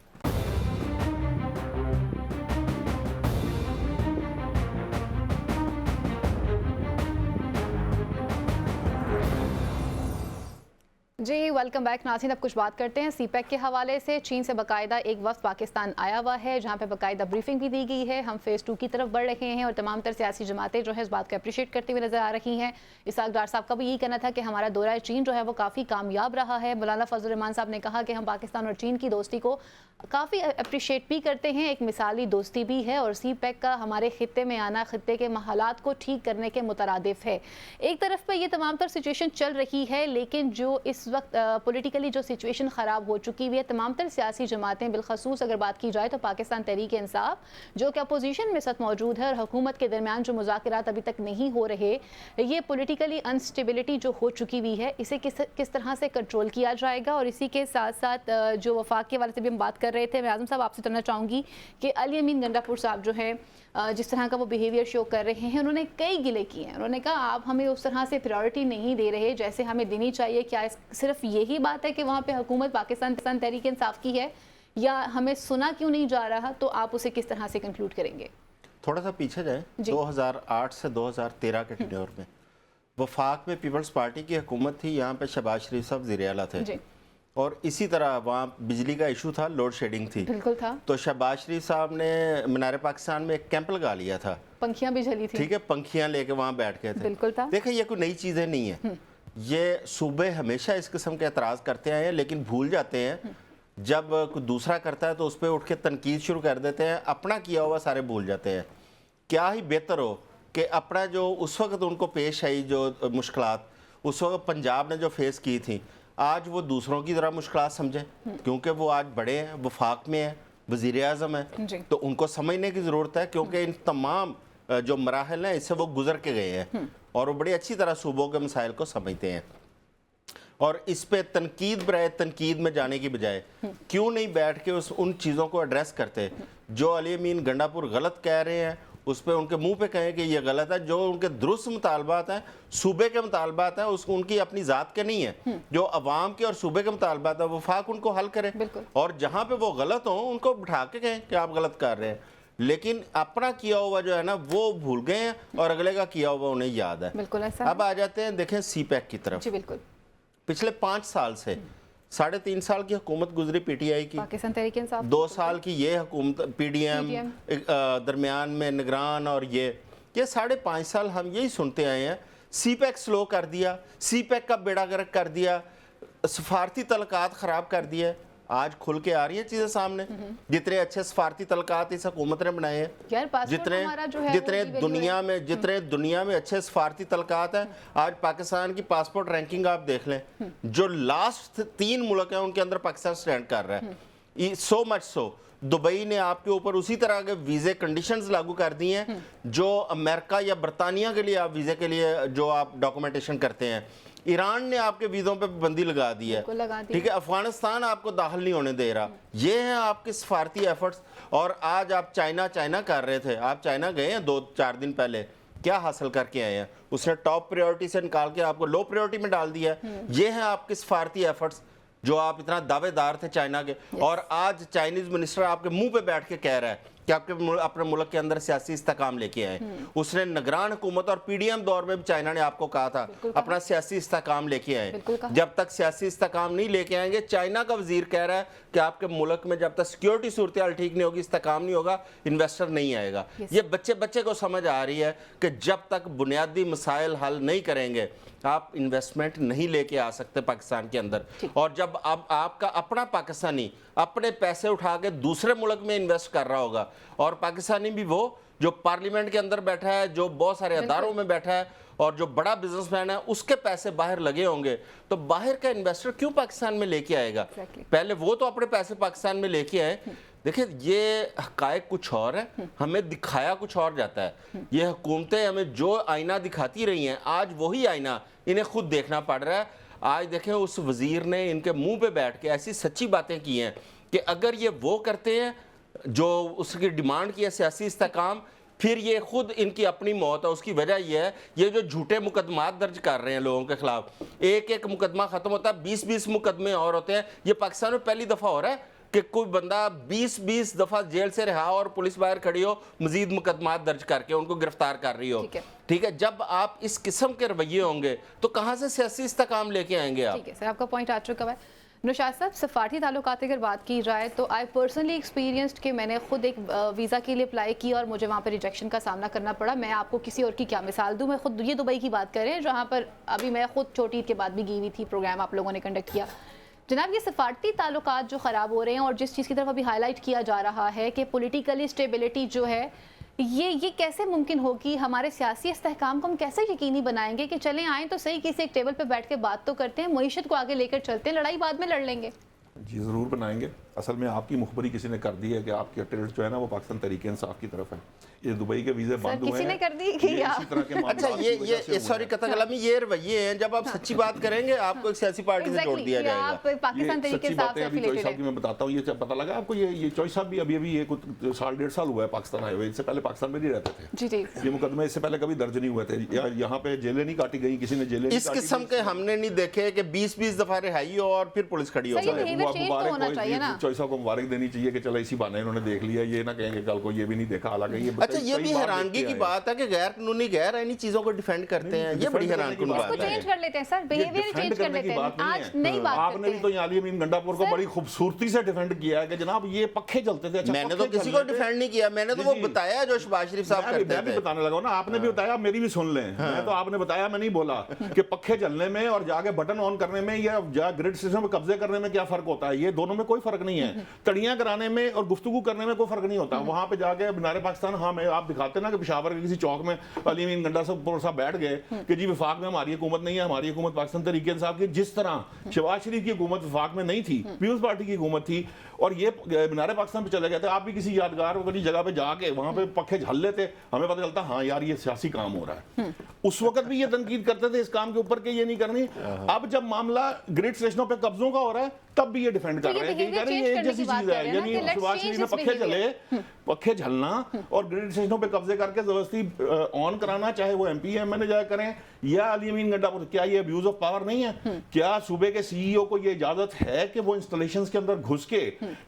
जी वेलकम बैक नाज़रीन। अब कुछ बात करते हैं CPEC के हवाले से। चीन से बाकायदा एक वफ्द पाकिस्तान आया हुआ है, जहां पे बाकायदा ब्रीफिंग भी दी गई है। हम फेज़ 2 की तरफ बढ़ रहे हैं और तमाम तर सियासी जमातें जो है इस बात को अप्रिशिएट करते हुए नजर आ रही हैं। इसाक डार साहब का भी यही कहना था कि हमारा दौरा चीन जो है वो काफ़ी कामयाब रहा है। मौलाना फजल रहमान साहब ने कहा कि हम पाकिस्तान और चीन की दोस्ती को काफ़ी अप्रिशिएट भी करते हैं, एक मिसाली दोस्ती भी है, और CPEC का हमारे खित्ते में आना खित्ते के हालात को ठीक करने के मुतरादिफ है। एक तरफ पर यह तमाम तर सिचुएशन चल रही है, लेकिन जो इस वक्त पॉलिटिकली जो सिचुएशन ख़राब हो चुकी हुई है, तमाम तर सियासी जमातें, बिलखसूस अगर बात की जाए तो पाकिस्तान तहरीक इंसाफ जो कि अपोजिशन में साथ मौजूद है और हुकूमत के दरमियान जो मुज़ाकरात अभी तक नहीं हो रहे, ये पॉलिटिकली अनस्टेबिलिटी जो हो चुकी हुई है, इसे किस तरह से कंट्रोल किया जाएगा। और इसी के साथ साथ जो वफाक के वाले से भी हम बात कर रहे थे, मैं आज़म साहब आपसे जानना चाहूँगी कि अली अमीन गंडापुर साहब जो है जिस तरह का वो बिहेवियर शो कर रहे हैं, उन्होंने कई गिले किए हैं। उन्होंने कहा आप हमें उस तरह से प्रायोरिटी नहीं दे रहे जैसे हमें देनी चाहिए। क्या सिर्फ यही बात है कि वहाँ पे हुकूमत पाकिस्तान तहरीक इंसाफ की है, या हमें सुना क्यों नहीं जा रहा? तो आप उसे किस तरह से कंक्लूड करेंगे? थोड़ा सा पीछे जाएं, 2008 से 2013 के टेन्योर में वफाक में पीपल्स पार्टी की हुकूमत थी, यहाँ पे शहबाज शरीफ साहब वज़ीर आला थे और इसी तरह वहाँ बिजली का इशू था, लोड शेडिंग थी, बिल्कुल था। तो शहबाज शरीफ साहब ने मीनार पाकिस्तान में एक कैंप लगा लिया था, पंखियां भी जली थी, ठीक है, पंखियां लेके वहाँ बैठ गए थे। बिल्कुल था। देखिए ये कोई नई चीज़ें नहीं है, ये सूबे हमेशा इस किस्म के एतराज़ करते आए हैं, लेकिन भूल जाते हैं जब कोई दूसरा करता है तो उस पर उठ के तनकीद शुरू कर देते हैं, अपना किया हुआ सारे भूल जाते हैं। क्या ही बेहतर हो कि अपना जो उस वक्त उनको पेश आई जो मुश्किलात उस वक्त पंजाब ने जो फेस की थी, आज वो दूसरों की तरह मुश्किलात समझें, क्योंकि वो आज बड़े हैं, वफाक में हैं, वज़ीर आज़म है, तो उनको समझने की ज़रूरत है, क्योंकि इन तमाम जो मराहल हैं इससे वो गुजर के गए हैं और वो बड़ी अच्छी तरह सूबों के मसाइल को समझते हैं। और इस पे तनकीद बराए तनकीद में जाने की बजाय क्यों नहीं बैठ के उन चीज़ों को एड्रेस करते जो अली अमीन गंडापुर गलत कह रहे हैं, उस पर उनके मुंह पे कहें कि ये गलत है, जो उनके दुरुस्त मुतालबात हैं, सूबे के मुतालबात हैं, उसको उनकी अपनी ज़ात के नहीं है, जो अवाम के और सूबे के मुतालबात है, वफाक उनको हल करे और जहाँ पे वो गलत हों उनको बिठा के कहें कि आप गलत कर रहे हैं, लेकिन अपना किया हुआ जो है ना वो भूल गए हैं और अगले का किया हुआ उन्हें याद है। बिल्कुल ऐसा। अब आ जाते हैं, देखें CPEC की तरफ। जी बिल्कुल। पिछले 5 साल से 3.5 साल की हुकूमत गुजरी PTI की, पाकिस्तान तहरीक इंसाफ 2 साल की ये हुकूमत PDM, दरमियान में निगरान, और ये 5.5 साल हम यही सुनते आए हैं, CPEC स्लो कर दिया, CPEC का बेड़ा गर्क कर दिया, सफारती तलकात ख़राब कर दिए। आज खुल के आ रही है चीज़ें सामने, जितने अच्छे सफारती तलकात इस हुकूमत ने बनाए हैं, जितने दुनिया में अच्छे सफारती तलकात हैं, आज पाकिस्तान की पासपोर्ट रैंकिंग आप देख लें, जो लास्ट 3 मुल्क हैं उनके अंदर पाकिस्तान स्टैंड कर रहा है। सो मच सो दुबई ने आपके ऊपर उसी तरह के वीज़े कंडीशंस लागू कर दी हैं जो अमेरिका या बरतानिया के लिए आप वीज़े के लिए जो आप डॉक्यूमेंटेशन करते हैं। ईरान ने आपके वीज़ों पे पाबंदी लगा दी है, ठीक है, अफगानिस्तान आपको दाखिल नहीं होने दे रहा। ये हैं आपके सफारती एफर्ट्स। और आज आप चाइना कर रहे थे, आप चाइना गए हैं 2-4 दिन पहले, क्या हासिल करके आए हैं? उसने टॉप प्रायोरिटी से निकाल के आपको लो प्रायोरिटी में डाल दिया है। ये हैं आपके सफारती एफर्ट्स जो आप इतना दावेदार थे चाइना के, और आज चाइनीज मिनिस्टर आपके मुंह पे बैठ के कह रहा है कि आपके अपने मुल्क के अंदर सियासी इस्तेकाम लेके आए। उसने निगरान हुकूमत और PDM दौर में भी चाइना ने आपको कहा था अपना सियासी इस्तेकाम लेके आए। जब तक सियासी इस्तेकाम नहीं लेके आएंगे, चाइना का वजीर कह रहा है कि आपके मुल्क में जब तक सिक्योरिटी सूरत हाल ठीक नहीं होगी, इस्तेकाम नहीं होगा, इन्वेस्टर नहीं आएगा। ये बच्चे को समझ आ रही है कि जब तक बुनियादी मसाइल हल नहीं करेंगे आप इन्वेस्टमेंट नहीं लेके आ सकते पाकिस्तान के अंदर। और जब अब आपका अपना पाकिस्तानी अपने पैसे उठा के दूसरे मुल्क में इन्वेस्ट कर रहा होगा, और पाकिस्तानी भी वो जो पार्लियामेंट के अंदर बैठा है, जो बहुत सारे अदारों में बैठा है और जो बड़ा बिजनेसमैन है, उसके पैसे बाहर लगे होंगे, तो बाहर का इन्वेस्टर क्यों पाकिस्तान में लेके आएगा? पहले वो तो अपने पैसे पाकिस्तान में लेके आए। देखिए ये हकायक कुछ और है, हमें दिखाया कुछ और जाता है। ये हुकूमतें हमें जो आईना दिखाती रही हैं, आज वही आईना इन्हें खुद देखना पड़ रहा है। आज देखें उस वजीर ने इनके मुंह पे बैठ के ऐसी सच्ची बातें की हैं कि अगर ये वो करते हैं जो उसकी डिमांड की है सियासी इस्तेकाम, फिर ये खुद इनकी अपनी मौत है। उसकी वजह यह है ये जो झूठे मुकदमात दर्ज कर रहे हैं लोगों के खिलाफ, एक मुकदमा खत्म होता है, 20 मुकदमे और होते हैं। ये पाकिस्तान में पहली दफ़ा हो रहा है कि कोई बंदा 20 दफ़ा जेल से रहा और पुलिस बाहर खड़ी हो मजीद मुकदमात दर्ज करके उनको गिरफ्तार कर रही हो। ठीक है, जब आप इस किस्म के रवैये होंगे तो कहाँ से सियासी इस्तेकाम लेके आएंगे आप? ठीक है सर, आपका पॉइंट आ चुका है। नौशाद साहब, सफारती ताल्लुकात की अगर बात की जाए तो आई पर्सनली एक्सपीरियंस्ड कि मैंने खुद एक वीज़ा के लिए अप्लाई की और मुझे वहाँ पर रिजेक्शन का सामना करना पड़ा। मैं आपको किसी और की क्या मिसाल दूँ, मैं खुद ये दुबई की बात कर रहे हैं जहाँ पर अभी मैं खुद छोटी ईद के बाद भी गई हुई थी, प्रोग्राम आप लोगों ने कंडक्ट किया। जनाब, ये सफारती ताल्लुकात जो ख़राब हो रहे हैं और जिस चीज़ की तरफ अभी हाईलाइट किया जा रहा है कि पॉलिटिकली स्टेबिलिटी जो है ये कैसे मुमकिन होगी? हमारे सियासी इस्तेहकाम को हम कैसे यकीनी बनाएंगे कि चलें आएँ तो सही, किसी एक टेबल पे बैठ के बात तो करते हैं, मईशत को आगे लेकर चलते हैं, लड़ाई बाद में लड़ लेंगे। जी ज़रूर बनाएंगे। असल में आपकी मुखबरी किसी ने कर दी है कि आपके टिल्ट जो है ना वो पाकिस्तान तहरीक इंसाफ की तरफ है। ये दुबई के वीज़े बंद हुए हैं, कर दी कि इसी तरह के अच्छा ये सॉरी कथा कलामी, ये रवैये हैं जब आप सच्ची बात करेंगे आपको एक सियासी पार्टी से जोड़ दिया जाएगा। पाकिस्तान तहरीक इंसाफ से चॉइस साहब की मैं बताता हूँ, ये पता लगा आपको, ये चॉइस साहब भी अभी ये कुछ 1.5 साल हुआ है पाकिस्तान आए हुए। इससे पहले पाकिस्तान में नहीं रहते थे। जी ये मुकदमे इससे पहले कभी दर्ज नहीं हुए थे। यहाँ पे जेलें नहीं काटी गई, किसी ने जेलें इस किस्म के हमने नहीं देखे कि 20 दफ़ा रिहाई हो और फिर पुलिस खड़ी हो। चॉइस को मुबारक देनी चाहिए कि चलो इसी बहाने इन्होंने देख लिया, ये ना कहेंगे कल को ये भी नहीं देखा, हालांकि ये अच्छा ये भी हैरानगी की बात है कि गैर कानूनी गैर आईनी चीजों को डिफेंड करते हैं, ये बड़ी हैरानकुन बात है। चेंज कर लेते हैं सर, बिहेवियर चेंज कर लेते हैं, आज नई बात आपने भी तो यहाँ अली अमीन गंडापुर को बड़ी खूबसूरती से डिफेंड किया है कि जनाब ये पक्के चलते थे। मैंने तो किसी को डिफेंड नहीं किया, मैंने तो वो बताया जो शहबाज शरीफ साहब करते थे। मैं भी बताने लगा ना, आपने भी बताया, मेरी भी सुन लें। मैं तो आपने बताया, मैं नहीं बोला कि पक्के चलने में और जाके बटन ऑन करने में या ग्रिड सिस्टम पे कब्जे करने में क्या फर्क होता है। ये दोनों में कोई फर्क नहीं है। तड़ियां कराने में और गुफ्तगू करने में कोई फर्क नहीं होता। वहां पे जाके मीनार पाकिस्तान, हाँ मैं आप दिखाते ना कि पेशावर के किसी चौक में अली अमीन गंडापुर साहब बैठ गए कि जी वफाक में हमारी हुकूमत नहीं है, हमारी हुकूमत पाकिस्तान तहरीक इंसाफ की, जिस तरह शहबाज शरीफ की हुकूमत वफाक में नहीं थी, पीपल्स पार्टी की हुकूमत थी और ये मीनार पाकिस्तान पे चले गए थे। आप भी किसी यादगार वाली जगह पे जाके वहां पे पक्के झल लेते, हमें पता चलता हाँ यार ये सियासी काम हो रहा है। उस वक्त भी ये तनकीद करते थे इस काम के ऊपर कि ये नहीं करनी। अब जब मामला ग्रिड स्टेशनों पे कब्जों का हो रहा है तब भी ये डिफेंड कर रहे हैं कि ये एक जैसी चीज है। यानी शहबाज शरीफ ने पक्के चले, पक्के झलना और ग्रिड स्टेशनों पे कब्जे करके जबरदस्ती ऑन कराना, चाहे वो एमपी एमएनए जाए करें या अली अमीन गंडापुर, क्या ये अब्यूज ऑफ पावर नहीं है? क्या सूबे के सीईओ को ये इजाजत है कि वो इंस्टॉलेशंस के अंदर घुस के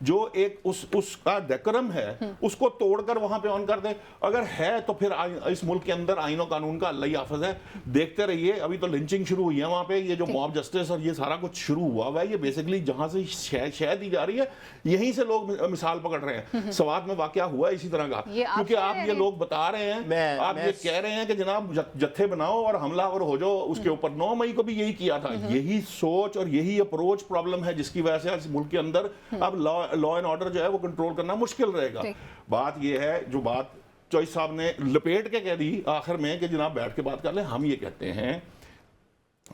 जो एक उसका डेकोरम है उसको तोड़कर वहां पे ऑन कर दे? अगर है तो फिर इस मुल्क के अंदर आईन और कानून का अल्लाह ही हाफिज है। देखते रहिए, अभी तो लिंचिंग शुरू हुई है वहां पे, ये जो मॉब जस्टिस और ये सारा कुछ शुरू हुआ है, ये बेसिकली जहां से शह दी जा रही है यहीं से लोग मिसाल पकड़ रहे हैं। सवात में वाकया हुआ इसी तरह का, क्योंकि आप ये लोग बता रहे हैं, आप ये कह रहे हैं कि जनाब जत्थे बनाओ और हमलावर हो जाओ उसके ऊपर। 9 मई को भी यही किया था। यही सोच और यही अप्रोच प्रॉब्लम है जिसकी वजह से आज मुल्क के अंदर अब लॉ एंड ऑर्डर जो है वो कंट्रोल करना मुश्किल रहेगा। बात ये है, जो बात चॉइस साहब ने लपेट के कह दी आखिर में कि जनाब बैठ के बात कर लें, हम ये कहते हैं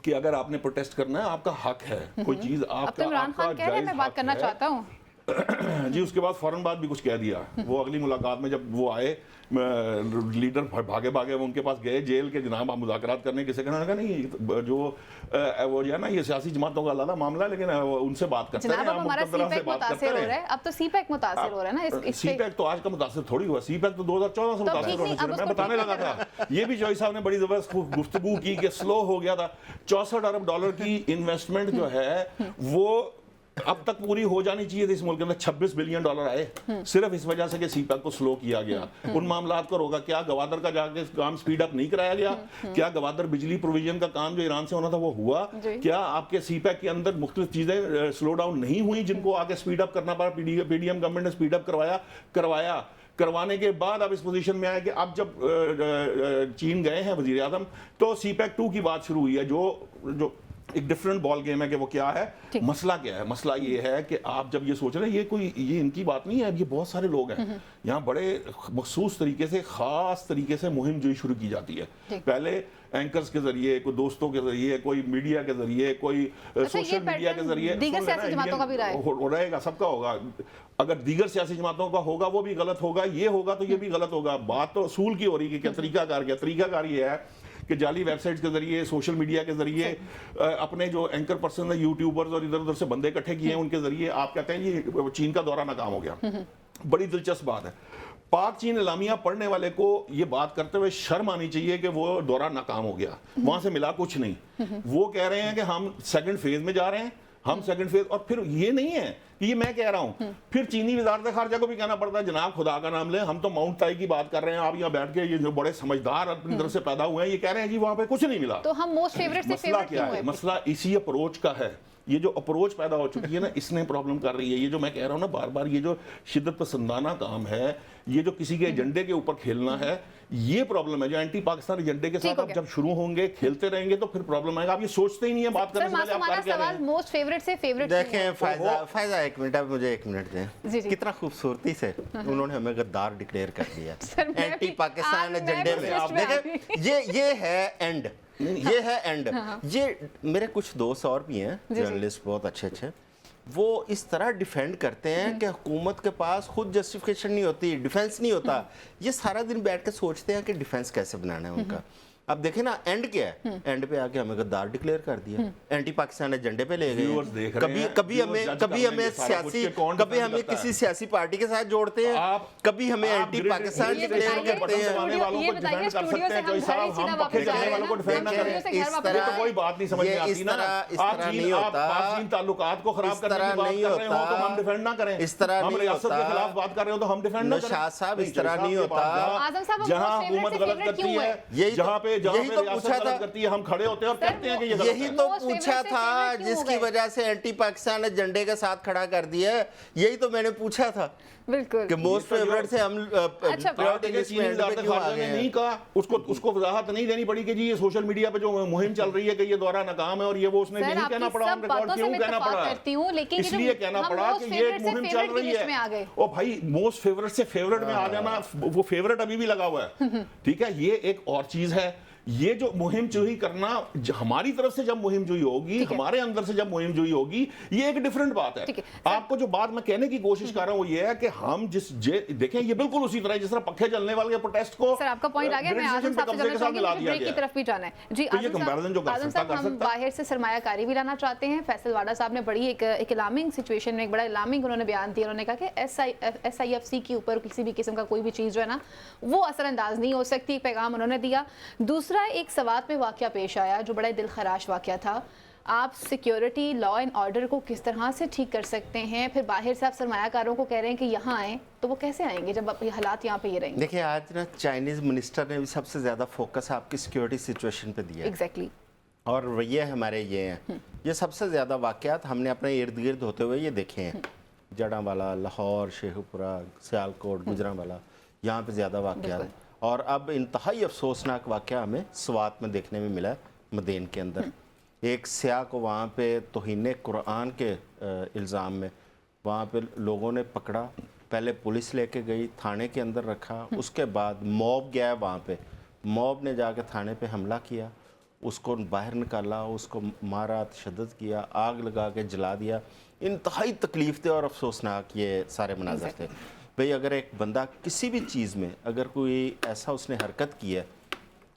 कि अगर आपने प्रोटेस्ट करना है आपका हक है, कोई चीज आपका इमरान खान कह रहे हैं मैं बात करना चाहता हूँ जी। उसके बाद फौरन बाद भी कुछ कह दिया। वो अगली मुलाकात में जब वो आए, लीडर भागे भागे वो उनके पास गए जेल के, जनाब आप मुज़ाकरात करने, किसी कहने लगा नहीं जो वो जो है ना ये सियासी जमातों का अलग मामला है, लेकिन उनसे बात करते हैं, हमारा सीपैक मुतासिर हो रहा है। अब तो सीपैक मुतासिर हो रहा है ना, सीपैक तो आज का मुतासिर थोड़ी हुआ, सीपैक तो 2014 से मुतासिर होना चाहिए। मैं बताने लगा था, ये भी चॉइस साहब ने बड़ी जबरदस्त गुफ्तगू की कि स्लो हो गया था। 64 अरब डॉलर की इन्वेस्टमेंट जो है वो अब तक पूरी हो जानी चाहिए थी। इस मुल्क के अंदर 26 बिलियन डॉलर आए सिर्फ इस वजह से कि सीपैक को स्लो किया गया। उन मामलात को रोका। क्या गवादर का जाके काम स्पीड अप नहीं कराया गया? क्या गवादर बिजली प्रोविजन का काम जो ईरान से होना था वो हुआ? क्या आपके सीपैक के अंदर मुख्तलिफ चीजें स्लो डाउन नहीं हुई जिनको आगे स्पीड अप करना पड़ा? पीडीएम गवर्नमेंट ने स्पीड अप करवाया। करवाने के बाद अब इस पोजीशन में आया कि अब जब चीन गए हैं वजीर आजम, तो सीपैक 2 की बात शुरू हुई है, जो एक डिफरेंट बॉल गेम है कि वो क्या है। मसला क्या है? मसला ये है कि आप जब ये सोच रहे हैं ये इनकी बात नहीं है, ये बहुत सारे लोग हैं यहाँ, बड़े मखसूस तरीके से, खास तरीके से मुहिम जो शुरू की जाती है। पहले एंकर्स के जरिए, कोई दोस्तों के जरिए, कोई मीडिया के जरिए, कोई सोशल मीडिया के जरिए, दीगर सियासी जमातों का भी रहेगा, सबका होगा। अगर दीगर सियासी जमातों का होगा वो भी गलत होगा, ये होगा तो ये भी गलत होगा। बात तो असूल की हो रही है कि तरीकाकार ये है कि जाली वेबसाइट्स के जरिए, सोशल मीडिया के जरिए, अपने जो एंकर पर्सन है, यूट्यूबर्स और इधर उधर से बंदे इकट्ठे किए हैं, उनके जरिए आप कहते हैं ये चीन का दौरा नाकाम हो गया। बड़ी दिलचस्प बात है। पाक चीन इलामिया पढ़ने वाले को ये बात करते हुए शर्म आनी चाहिए कि वो दौरा नाकाम हो गया, वहां से मिला कुछ नहीं। वो कह रहे हैं कि हम सेकंड फेज में जा रहे हैं, हम सेकंड फेज। और फिर ये नहीं है कि ये मैं कह रहा हूं, फिर चीनी वजारत खारजा को भी कहना पड़ता है जनाब खुदा का नाम ले, हम तो माउंट ताई की बात कर रहे हैं, आप यहाँ बैठ के ये जो बड़े समझदार अपनी तरफ से पैदा हुए हैं ये कह रहे हैं जी वहां पे कुछ नहीं मिला। तो हम मोस्ट फेवरेट से मसला क्या है? मसला इसी अप्रोच का है। ये जो अप्रोच पैदा हो चुकी है ना, इसने प्रॉब्लम कर रही है। ये जो मैं कह रहा हूं ना बार बार, ये जो शिद्दत पसंदाना काम है, ये जो किसी के एजेंडे के ऊपर खेलना है, ये प्रॉब्लम है। जो एंटी पाकिस्तान एजेंडे के साथ आप जब शुरू होंगे, खेलते रहेंगे तो फिर प्रॉब्लम आएगा। आप ये सोचते ही नहीं है बात करने से पहले आप क्या कह रहे हैं। मोस्ट फेवरेट से फेवरेट देखें फायजा एक मिनट, अब मुझे 1 मिनट दें। कितना खूबसूरती से उन्होंने हमें गद्दार डिक्लेयर कर दिया एंटी पाकिस्तान एजेंडे में। आप देखें ये है एंड, ये है एंड। ये मेरे कुछ दोस्त और भी हैं जर्नलिस्ट बहुत अच्छे, वो इस तरह डिफेंड करते हैं कि हुकूमत के पास खुद जस्टिफिकेशन नहीं होती, डिफेंस नहीं होता। ये सारा दिन बैठ के सोचते हैं कि डिफेंस कैसे बनाना है उनका। अब देखें ना एंड क्या है, एंड पे आके हमें गद्दार डिक्लेयर कर दिया, एंटी पाकिस्तान एजेंडे पे ले Viewers गए। देख रहे हैं, कभी हमें viewers judge करेंगे सारा कुछ कि कौन कभी defend हमें करता किसी है। सियासी पार्टी के साथ जोड़ते हैं, कभी हमें आप anti grid Pakistan station declare के करते बटन हैं। दबाने वालों को डिफेंड कर सकते हैं, कोई साहब हम पक्के करने वालों को डिफेंड ना करें। ये तो कोई बात नहीं समझ में आती ना। आप चीन ताल्लुकात को खराब करने की बात कर रहे हो तो हम डिफेंड ना करें, इस तरह हम नहीं रियासत के होता। खिलाफ बात कर रहे हो तो हम डिफेंड ना करें। नौशाद साहब, इस तरह नहीं होता। आजम साहब, जहां वो हुकूमत फेवरेट गलत करती क्यों है, है? जहां पे यही तो रियासत पूछा था। गलत करती है, हम खड़े होते हैं और कहते हैं कि ये गलत यही है। तो Most पूछा favorite से था, favorite क्यों हो जिसकी गए? वजह से एंटी पाकिस्तान एजेंडे के साथ खड़ा कर दिया है। यही तो मैंने पूछा था बिल्कुल कि मोस्ट तो जो- फेवरेट से हम अच्छा, आप देखिए, चीनी वजारत क्यों आ खारजा गए ने हैं। नहीं कहा, उसको वजाहत नहीं देनी पड़ी कि जी ये सोशल मीडिया पे जो मुहिम चल रही है कि ये दौरा नाकाम है और ये वो, उसने सर, नहीं आपकी कहना पड़ा, सब हम रिकॉर्ड बातों से क्यों मैं कहना इत्तेफाक पड़ा करती हूँ, लेकिन ये जो इसलिए कहना हम पड़ा most कि ये एक favorite से मुहिम चल favorite की रही लिस्ट में आ गए। है। ओ भाई, मोस्ट फेवरेट से फेवरेट में आ जाना, वो फेवरेट अभी भी लगा हुआ है, ठीक है, ये एक और चीज है। ये जो मुहिम जुही करना, हमारी तरफ से जब मुहिम जुही होगी, हमारे अंदर से जब मुहिम जुही होगी, ये एक डिफरेंट बात है। आपको जो बात मैं कहने की कोशिश कर रहा हूँ वो ये है कि हम देखें, ये बिल्कुल उसी तरह जिस तरह पक्के चलने वाले प्रोटेस्ट को, सर आपका पॉइंट आ गया, मैं आजम साहब से जानना चाहूंगी, मुझे ब्रेक की तरफ भी जाना है जी। तो ये comparison जो कर आजम सकता साहब, कर हम सकता। बाहर से सरमायाकारी भी लाना चाहते हैं। फैसल वाडा साहब ने बड़ी एक अलार्मिंग सिचुएशन में, एक बड़ा अलार्मिंग उन्होंने बयान दिया। उन्होंने कहा कि SIFC के ऊपर किसी भी किस्म का कोई भी चीज़ जो है ना वो असरअंदाज नहीं हो सकती, पैगाम उन्होंने दिया। दूसरा, एक सवात में वाक़या पेश आया जो बड़ा दिल खराश वाक़या था। आप सिक्योरिटी, लॉ एंड ऑर्डर को किस तरह से ठीक कर सकते हैं? फिर बाहर से आप सरमायाकारों को कह रहे हैं कि यहाँ आएँ, तो वो कैसे आएंगे जब ये हालात यहाँ पे ये रहेंगे? देखिए, आज ना चाइनीज़ मिनिस्टर ने भी सबसे ज़्यादा फोकस आपकी सिक्योरिटी सिचुएशन पे दिया है। एग्जैक्टली। और ये हमारे ये हैं, ये सबसे ज़्यादा वाक़यात हमने अपने इर्द गिर्द होते हुए ये देखे हैं। जड़ांवाला, लाहौर, शेखुपुरा, सियालकोट, गुजरांवाला, यहाँ पे ज़्यादा वाक़यात हैं। और अब इंतहाई अफसोसनाक वाक़या हमें स्वात में देखने में मिला है, मदेन के अंदर। एक सियाह को वहाँ पे तौहीन कुरान के इल्ज़ाम में वहाँ पे लोगों ने पकड़ा, पहले पुलिस लेके गई, थाने के अंदर रखा, उसके बाद मॉब गया वहाँ पे, मॉब ने जाके थाने पे हमला किया, उसको बाहर निकाला, उसको मारा, तशद्दुद किया, आग लगा के जला दिया। इंतहाई तकलीफ थे और अफसोसनाक ये सारे मनाज़र थे। भाई, अगर एक बंदा किसी भी चीज़ में अगर कोई ऐसा उसने हरकत की है,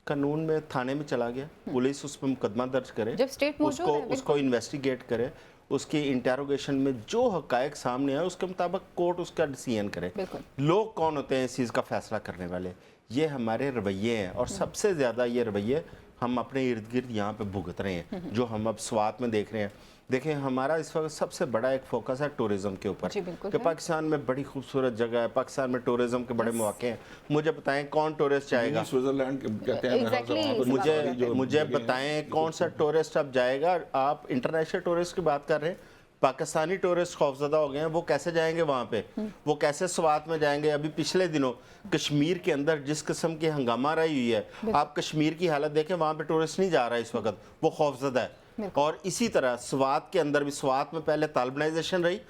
कानून में थाने में चला गया, पुलिस उस पर मुकदमा दर्ज करे, जब स्टेट मौजूद है, उसको इन्वेस्टिगेट करे, उसकी इंटेरोगेशन में जो हकायक सामने आए उसके मुताबिक कोर्ट उसका डिसीजन करे। लोग कौन होते हैं इस चीज़ का फैसला करने वाले? ये हमारे रवैये हैं, और सबसे ज़्यादा ये रवैये हम अपने इर्द गिर्द यहाँ पे भुगत रहे हैं, जो हम अब स्वात में देख रहे हैं। देखें, हमारा इस वक्त सबसे बड़ा एक फोकस है टूरिज्म के ऊपर कि पाकिस्तान में बड़ी खूबसूरत जगह है, पाकिस्तान में टूरिज्म के बड़े मौके हैं। मुझे बताएं कौन टूरिस्ट जाएगा? स्विट्जरलैंड कहते हैं। मुझे बताएं कौन सा टूरिस्ट अब जाएगा? आप इंटरनेशनल टूरिस्ट की बात कर रहे हैं, पाकिस्तानी टूरिस्ट खौफजदा हो गए हैं, वो कैसे जाएंगे वहाँ पे? वो कैसे स्वात में जाएंगे? अभी पिछले दिनों कश्मीर के अंदर जिस किस्म की हंगामा रही हुई है, आप कश्मीर की हालत देखें, वहाँ पे टूरिस्ट नहीं जा रहा है इस वक्त, वो खौफजदा है। और इसी तरह स्वात के अंदर भी, स्वात में पहले तालिबानाइजेशन रही,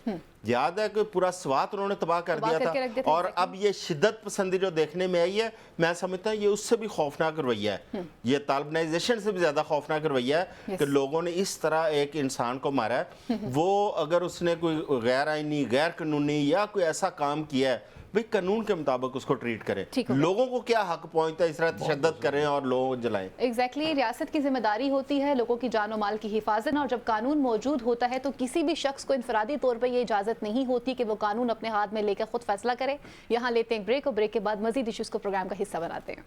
याद है कि पूरा स्वात उन्होंने तबाह कर दिया था, और अब ये शिद्दत पसंदी जो देखने में आई है, मैं समझता हूँ ये उससे भी खौफनाक रवैया है, ये तालिबानाइजेशन से भी ज़्यादा खौफनाक रवैया है कि लोगों ने इस तरह एक इंसान को मारा है। वो अगर उसने कोई गैर आईनी, गैर कानूनी या कोई ऐसा काम किया है, भाई कानून के मुताबिक उसको ट्रीट करें। लोगों को क्या हक पहुंचता है इस तरह तशद्दुद करें और लोगों को जलाएं? एग्जैक्टली, रियासत की जिम्मेदारी होती है लोगों की जान और माल की हिफाजत, और जब कानून मौजूद होता है तो किसी भी शख्स को इनफरादी तौर पर ये इजाज़त नहीं होती कि वो कानून अपने हाथ में लेकर खुद फैसला करे। यहाँ लेते हैं ब्रेक, और ब्रेक के बाद मजीद इश्यूज़ को प्रोग्राम का हिस्सा बनाते हैं।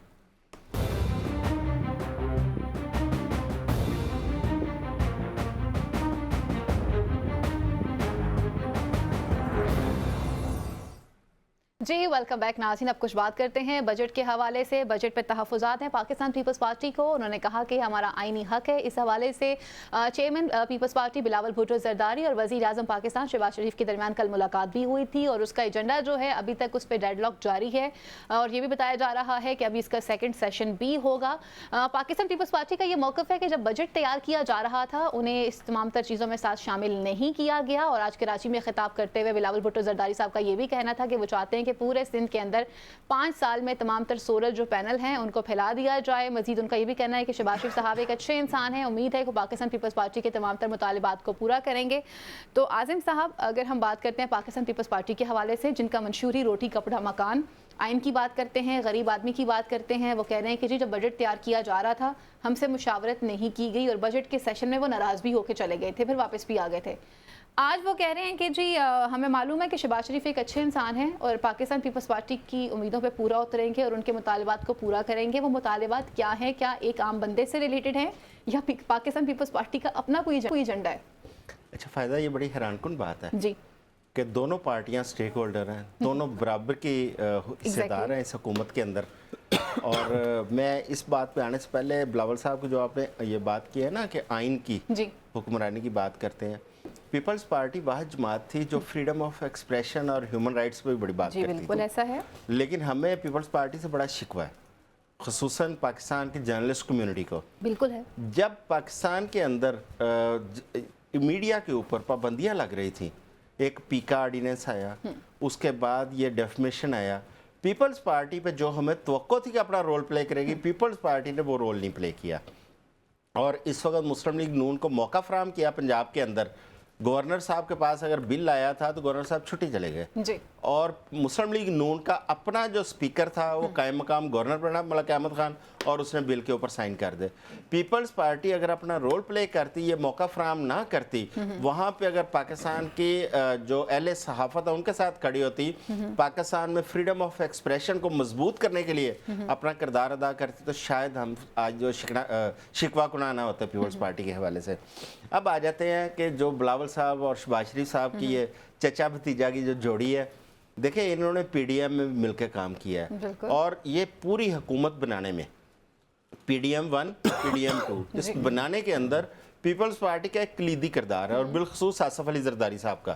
जी वेलकम बैक नाज़रीन। अब कुछ बात करते हैं बजट के हवाले से। बजट पर तहफ़्फ़ुज़ात हैं पाकिस्तान पीपल्स पार्टी को। उन्होंने कहा कि हमारा आइनी हक है। इस हवाले से चेयरमैन पीपल्स पार्टी बिलावल भुट्टो ज़रदारी और वज़ीर आज़म पाकिस्तान शहबाज शरीफ के दरमियान कल मुलाकात भी हुई थी, और उसका एजेंडा जो है अभी तक उस पर डेडलॉक जारी है, और ये भी बताया जा रहा है कि अभी इसका सेकेंड सेशन भी होगा। पाकिस्तान पीपल्स पार्टी का ये मौक़िफ़ है कि जब बजट तैयार किया जा रहा था उन्हें इस तमाम तर चीज़ों में साथ शामिल नहीं किया गया, और आज कराची में खिताब करते हुए बिलावल भुट्टो ज़रदारी साहब का ये भी कहना था कि वो चाहते हैं कि पूरे सिंध के अंदर 5 साल में तमाम तर सोलर जो पैनल हैं उनको फैला दिया जाए। मजीद उनका ये भी कहना है कि शहबाज शरीफ साहब एक अच्छे इंसान हैं, उम्मीद है कि पाकिस्तान पीपल्स पार्टी के तमाम तर मुतालिबात को पूरा करेंगे। तो आज़िम साहब, अगर हम बात करते हैं पाकिस्तान पीपल्स पार्टी के हवाले से, जिनका मंशूरी रोटी कपड़ा मकान आइन की बात करते हैं, गरीब आदमी की बात करते हैं। वो कह रहे हैं कि जी जब बजट तैयार किया जा रहा था हमसे मुशावरत नहीं की गई और बजट के सेशन में वो नाराज़ भी होकर चले गए थे, फिर वापस भी आ गए थे। आज वो कह रहे हैं कि जी हमें मालूम है कि शहबाज शरीफ एक अच्छे इंसान हैं और पाकिस्तान पीपल्स पार्टी की उम्मीदों पे पूरा उतरेंगे और उनके मुतालबात को पूरा करेंगे। वो मुतालबात क्या है, क्या एक आम बंदे से रिलेटेड है या पाकिस्तान पीपल्स पार्टी का अपना कोई एजेंडा है? अच्छा फ़ायदा, ये बड़ी हैरानकुन बात है जी कि दोनों पार्टियां स्टेक होल्डर हैं, दोनों बराबर की हिस्सेदार हैं इस हुकूमत के अंदर। और मैं इस बात पे आने से पहले बिलावल साहब को जो आपने ये बात की है ना कि आइन की जी हुक्मरानी की बात करते हैं, पीपल्स पार्टी वाहिद जमात थी जो फ्रीडम ऑफ एक्सप्रेशन और ह्यूमन राइट्स पे भी बड़ी बात जी करती बिल्कुल थी। ऐसा है। लेकिन हमें पीपल्स पार्टी से बड़ा शिकवा है, खुसूसन पाकिस्तान की जर्नलिस्ट कम्युनिटी को। बिल्कुल है। जब पाकिस्तान के अंदर मीडिया के ऊपर पाबंदियां लग रही थी, एक पीका ऑर्डिनेंस आया, उसके बाद ये डेफमेशन आया, पीपल्स पार्टी पे जो हमें तवक्को थी कि अपना रोल प्ले करेगी, पीपल्स पार्टी ने वो रोल नहीं प्ले किया। और इस वक्त मुस्लिम लीग नून को मौका फराहम किया पंजाब के अंदर। गवर्नर साहब के पास अगर बिल आया था तो गवर्नर साहब छुट्टी चले गए जी। और मुस्लिम लीग नून का अपना जो स्पीकर था वो कायम मकाम गवर्नर बना मलिक अहमद खान और उसने बिल के ऊपर साइन कर दे। पीपल्स पार्टी अगर अपना रोल प्ले करती, ये मौका फराहम ना करती, वहाँ पे अगर पाकिस्तान की जो अहले सहाफत है उनके साथ खड़ी होती, पाकिस्तान में फ्रीडम ऑफ एक्सप्रेशन को मजबूत करने के लिए अपना किरदार अदा करती, तो शायद हम आज जो शिकवा कुना ना होता पीपल्स पार्टी के हवाले से। अब आ जाते हैं कि जो बिलावल साहब और शहबाज शरीफ साहब की ये चचा भतीजा की जो जोड़ी है, देखिए इन्होंने पीडीएम में मिलकर काम किया है और ये पूरी हुकूमत बनाने में पीडीएम 1 पीडीएम 2 इस बनाने के अंदर पीपल्स पार्टी का एक कलीदी किरदार है और बिलखसूस आसफ अली जरदारी साहब का,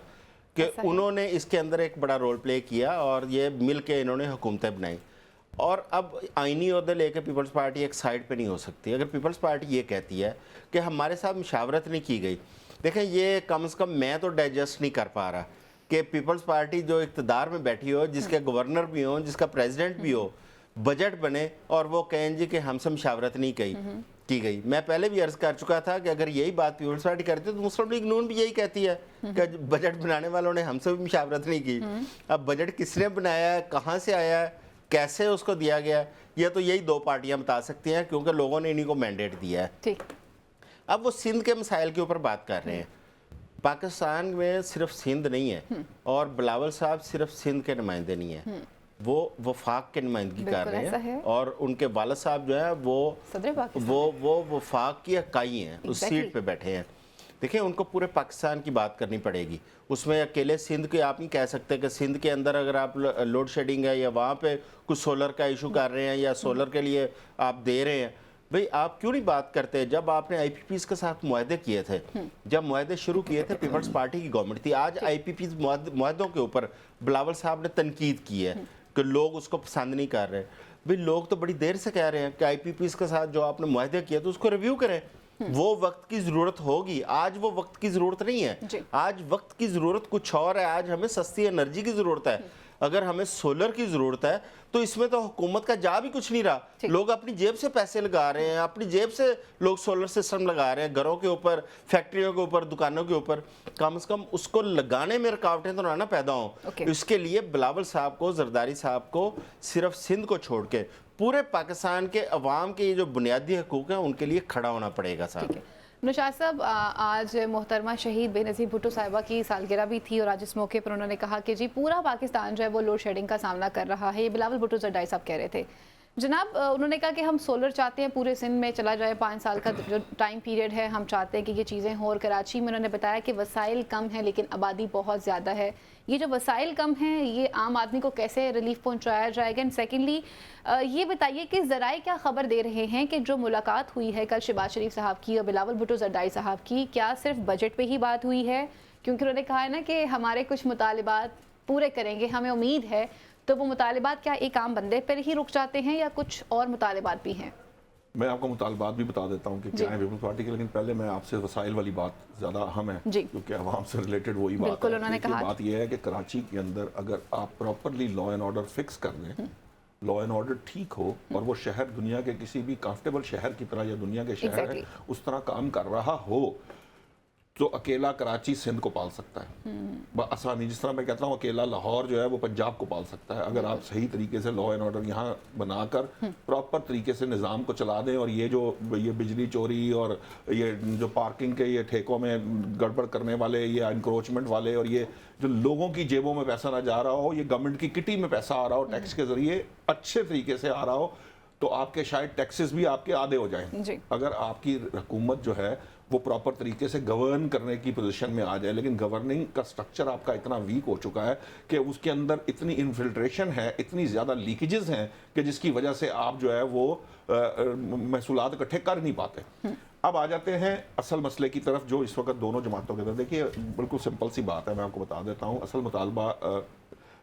कि उन्होंने इसके अंदर एक बड़ा रोल प्ले किया और ये मिल के इन्होंने हुकूमतें बनाई। और अब आइनी ओहदे लेके पीपल्स पार्टी एक साइड पे नहीं हो सकती। अगर पीपल्स पार्टी ये कहती है कि हमारे साथ मुशावरत नहीं की गई, देखें ये कम से कम मैं तो डाइजेस्ट नहीं कर पा रहा कि पीपल्स पार्टी जो इक़्तिदार में बैठी हो, जिसके गवर्नर भी हो, जिसका प्रेसिडेंट भी हो, बजट बने और वो कहें जी कि हमसे मुशावरत नहीं की गई। मैं पहले भी अर्ज़ कर चुका था कि अगर यही बात पीपल्स पार्टी करती है तो मुस्लिम लीग नून भी यही कहती है कि बजट बनाने वालों ने हमसे भी मुशावरत नहीं की। अब बजट किसने बनाया है, कहाँ से आया है, कैसे उसको दिया गया, ये तो यही दो पार्टियां बता सकती हैं क्योंकि लोगों ने इन्हीं को मैंडेट दिया है। ठीक। अब वो सिंध के मसाइल के ऊपर बात कर रहे हैं। पाकिस्तान में सिर्फ सिंध नहीं है और बिलावल साहब सिर्फ सिंध के नुमाइंदे नहीं है, वो वफाक के नुमाइंदगी कर रहे हैं और उनके वालिद साहब जो है वो वफाक की इकाई हैं, उस सीट पे बैठे हैं। देखिए उनको पूरे पाकिस्तान की बात करनी पड़ेगी, उसमें अकेले सिंध के आप नहीं कह सकते कि सिंध के अंदर अगर आप लोड शेडिंग है या वहाँ पे कुछ सोलर का इशू कर रहे हैं या सोलर के लिए आप दे रहे हैं, भाई आप क्यों नहीं बात करते? जब आपने आईपीपीज के साथ मुआहदे किए थे, जब मुआहदे शुरू किए थे पीपल्स पार्टी की गवर्नमेंट थी। आज आईपीपीज मुआहदों के ऊपर बिलावल साहब ने तनकीद की है कि लोग उसको पसंद नहीं कर रहे। भाई लोग तो बड़ी देर से कह रहे हैं कि आईपीपीज के साथ जो आपने मुआहदे किए तो उसको रिव्यू करें। वो वक्त की ज़रूरत होगी, आज वो वक्त की ज़रूरत नहीं है। आज वक्त की ज़रूरत कुछ और है, आज हमें सस्ती एनर्जी की ज़रूरत है। अगर हमें सोलर की ज़रूरत है तो इसमें तो हुकूमत का जा भी कुछ नहीं रहा। लोग अपनी जेब से पैसे लगा रहे हैं, अपनी जेब से लोग सोलर सिस्टम लगा रहे हैं, घरों के ऊपर, फैक्ट्रियों के ऊपर, दुकानों के ऊपर। कम से कम उसको लगाने में रुकावटें तो ना पैदा हों। इसके लिए बिलावल साहब को, जरदारी साहब को सिर्फ सिंध को छोड़ के पूरे पाकिस्तान के अवाम के ये जो बुनियादी हकूक़ हैं उनके लिए खड़ा होना पड़ेगा साहब। नौशाद साहब, आज मोहतरमा शहीद बेनज़ीर भुट्टो साहिबा की सालगिरह भी थी और आज इस मौके पर उन्होंने कहा कि जी पूरा पाकिस्तान जो है वो लोड शेडिंग का सामना कर रहा है। ये बिलावल भुट्टो जरदारी साहब कह रहे थे जनाब। उन्होंने कहा कि हम सोलर चाहते हैं, पूरे सिंध में चला जाए, 5 साल का जो टाइम पीरियड है हम चाहते हैं कि ये चीज़ें हों। और कराची में उन्होंने बताया कि वसाइल कम हैं लेकिन आबादी बहुत ज़्यादा है। ये जो वसाइल कम हैं ये आम आदमी को कैसे रिलीफ पहुंचाया जाएगा? एंड सेकेंडली ये बताइए कि ज़राए क्या खबर दे रहे हैं कि जो मुलाकात हुई है कल शहबाज शरीफ साहब की और बिलावल भुट्टो जरदारी साहब की, क्या सिर्फ बजट पे ही बात हुई है? क्योंकि उन्होंने कहा है ना कि हमारे कुछ मुतालिबात पूरे करेंगे, हमें उम्मीद है, तो वो मुतालिबात क्या एक आम बंदे पर ही रुक जाते हैं या कुछ और मुतालिबात भी हैं? मैं आपको मुतालबात भी बता देता हूँ कि क्या है पीपल्स पार्टी के, लेकिन पहले मैं आपसे वसाइल वाली बात ज़्यादा अहम है क्योंकि आवाम से रिलेटेड वही बात है। उन्होंने कहा बात यह है कि कराची के अंदर अगर आप properly law and order fix कर दें, लॉ एंड ऑर्डर ठीक हो और वो शहर दुनिया के किसी भी कंफर्टेबल शहर की तरह या दुनिया के शहर है उस तरह काम कर रहा हो, تو اکیلا کراچی سندھ کو پال سکتا ہے آسانی. جس طرح میں کہتا ہوں اکیلا لاہور جو ہے وہ پنجاب کو پال سکتا ہے اگر آپ صحیح طریقے سے لا اینڈ آرڈر یہاں بنا کر پراپر طریقے سے نظام کو چلا دیں. اور یہ بجلی چوری اور یہ جو پارکنگ کے یہ ٹھیکوں میں گڑبڑ کرنے والے یا انکروچمنٹ والے اور یہ جو لوگوں کی جیبوں میں پیسہ نہ جا رہا ہو, یہ گورنمنٹ کی کٹی میں پیسہ آ رہا ہو ٹیکس کے ذریعے اچھے طریقے سے آ رہا ہو, تو آپ کے شاید ٹیکسز بھی آپ کے آدھے ہو جائیں اگر آپ کی حکومت جو ہے وہ پراپر طریقے سے گورن کرنے کی پوزیشن میں آ جائے. لیکن گورننگ کا سٹرکچر آپ کا اتنا ویک ہو چکا ہے کہ اس کے اندر اتنی انفلٹریشن ہے, اتنی زیادہ لیکیجز ہیں کہ جس کی وجہ سے آپ جو ہے وہ محصولات اکٹھے کر نہیں پاتے. اب آ جاتے ہیں اصل مسئلے کی طرف جو اس وقت دونوں جماعتوں کے اندر. دیکھیے بالکل سمپل سی بات ہے, میں آپ کو بتا دیتا ہوں. اصل مطالبہ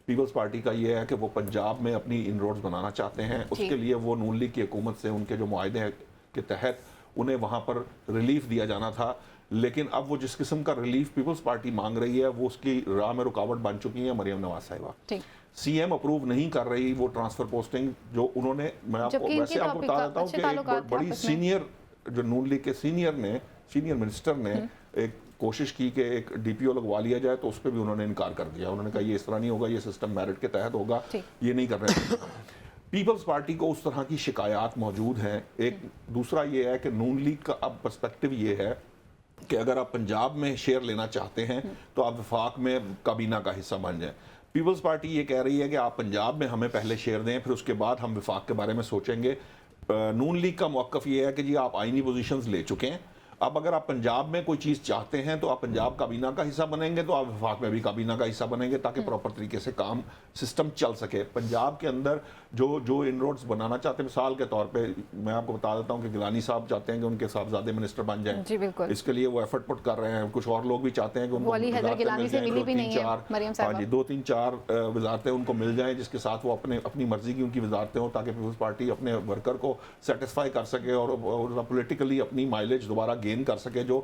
پیپلز پارٹی کا یہ ہے کہ وہ پنجاب میں اپنی ان روڈز بنانا چاہتے ہیں. اس کے لیے وہ نون لیگ کی حکومت سے ان کے جو معاہدے کے تحت انہیں وہاں پر ریلیف دیا جانا تھا. لیکن اب وہ جس قسم کا ریلیف پیپلز پارٹی مانگ رہی ہے وہ اس کی راہ میں رکاوٹ بن چکی ہیں مریم نواز صاحبہ. سی ایم اپروو نہیں کر رہی وہ ٹرانسفر پوسٹنگ جو انہوں نے. میں آپ کو ویسے آپ کو بتا دیتا ہوں کہ ایک بڑی سینئر جو نون لیگ کے سینئر منسٹر نے ایک کوشش کی کہ ایک ڈی پی او لگوا لیا جائے, تو اس پہ بھی انہوں نے انکار کر دیا. انہوں نے کہا یہ اس طرح نہیں ہوگا, یہ سسٹم میرٹ کے تحت ہوگا, یہ نہیں کر رہے. پیپلز پارٹی کو اس طرح کی شکایات موجود ہیں. ایک دوسرا یہ ہے کہ نون لیگ کا اب پرسپیکٹو یہ ہے کہ اگر آپ پنجاب میں شیئر لینا چاہتے ہیں تو آپ وفاق میں کابینہ کا حصہ بن جائیں. پیپلز پارٹی یہ کہہ رہی ہے کہ آپ پنجاب میں ہمیں پہلے شیئر دیں, پھر اس کے بعد ہم وفاق کے بارے میں سوچیں گے. نون لیگ کا موقف یہ ہے کہ جی آپ آئینی پوزیشنز لے چکے ہیں, اب اگر آپ پنجاب میں کوئی چیز چاہتے ہیں تو آپ پنجاب کابینہ کا حصہ بنیں گے, تو آپ وفاق میں بھی کابینہ کا حصہ بنیں گے تاکہ پراپر طریقے سے کام سسٹم چل سکے. پنجاب کے اندر جو ان روڈز بنانا چاہتے ہیں, مثال کے طور پہ میں آپ کو بتا دیتا ہوں کہ گیلانی صاحب چاہتے ہیں کہ ان کے صاحبزادے منسٹر بن جائیں. جی بالکل, اس کے لیے وہ ایفرٹ پٹ کر رہے ہیں. کچھ اور لوگ بھی چاہتے ہیں کہ ان کو دو تین چار وزارتیں ان کو مل جائیں جس کے ساتھ وہ اپنی مرضی کی ان کی وزارتیں ہوں, تاکہ پیپلز پارٹی اپنے ورکر کو سیٹسفائی کر سکے اور پولیٹیکلی اپنی مائلیج دوبارہ گین کر سکے جو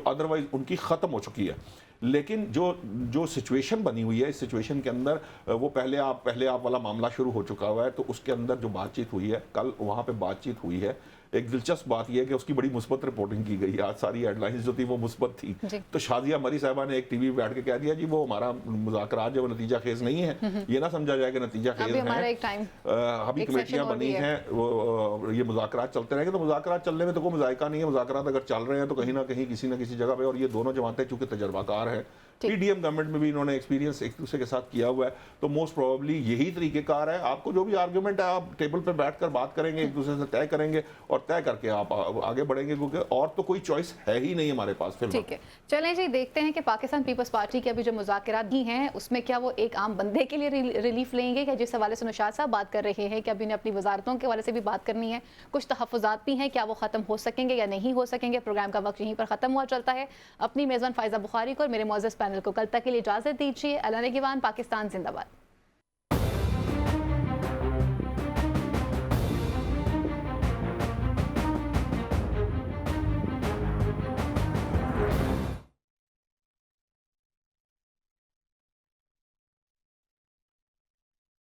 ادروائز ان کی ختم ہو چکی ہے. لیکن جو سچویشن بنی ہوئی ہے, اس سچویشن کے اندر وہ پہلے آپ والا معاملہ شروع ہو چکا ہوا ہے. تو اس کے اندر جو بات چیت ہوئی ہے, کل وہاں پہ بات چیت ہوئی ہے, ایک دلچسپ بات یہ ہے کہ اس کی بڑی مثبت رپورٹنگ کی گئی. آج ساری ہیڈ لائنز جو تھی وہ مثبت تھی. تو شازیہ مری صاحبہ نے ایک ٹی وی بیٹھ کے کہہ دیا جی وہ ہمارا مذاکرات جو نتیجہ خیز نہیں ہے, یہ نہ سمجھا جائے کہ نتیجہ خیز ہے. ابھی کمیٹیاں بنی ہیں, یہ مذاکرات چلتے رہیں گے. تو مذاکرات چلنے میں تو کوئی مذائقہ نہیں ہے. مذاکرات اگر چل رہے ہیں تو کہیں نہ کہیں کسی نہ کسی جگہ پہ, اور یہ دونوں جماعتیں چونکہ تجربہ کار ہیں, پی ڈی ایم گورنمنٹ میں بھی انہوں نے ایکسپیرینس ایک دوسرے کے ساتھ کیا ہوا ہے, تو موسٹ پروبیبلی یہی طریقہ کار ہے. آپ کو جو بھی آرگومنٹ ہے آپ ٹیبل پہ بیٹھ کر بات کریں گے, ایک دوسرے سے طے کریں گے اور طے کر کے آپ آگے بڑھیں گے, کیونکہ اور تو کوئی چوائس ہے ہی نہیں ہمارے پاس. ٹھیک ہے, چلیں جی دیکھتے ہیں کہ پاکستان پیپلز پارٹی کے ابھی جو مذاکرات بھی ہیں اس میں کیا وہ ایک عام بندے کے لیے ریلیف لیں گے, کہ جس حوالے سے نشاط صاحب بات کر رہے ہیں کہ ابھی انہیں اپنی وزارتوں کے حوالے سے بھی بات کرنی ہے, کچھ تحفظات بھی ہیں, کیا وہ ختم ہو سکیں گے یا نہیں ہو سکیں گے. پروگرام کا وقت یہیں پر ختم ہوا چلتا ہے. اپنی میزبان فائزہ بخاری کو اور میرے معزز پینل کو کل تک کے لیے اجازت دیجیے. اللہ نگہبان. پاکستان زندہ باد.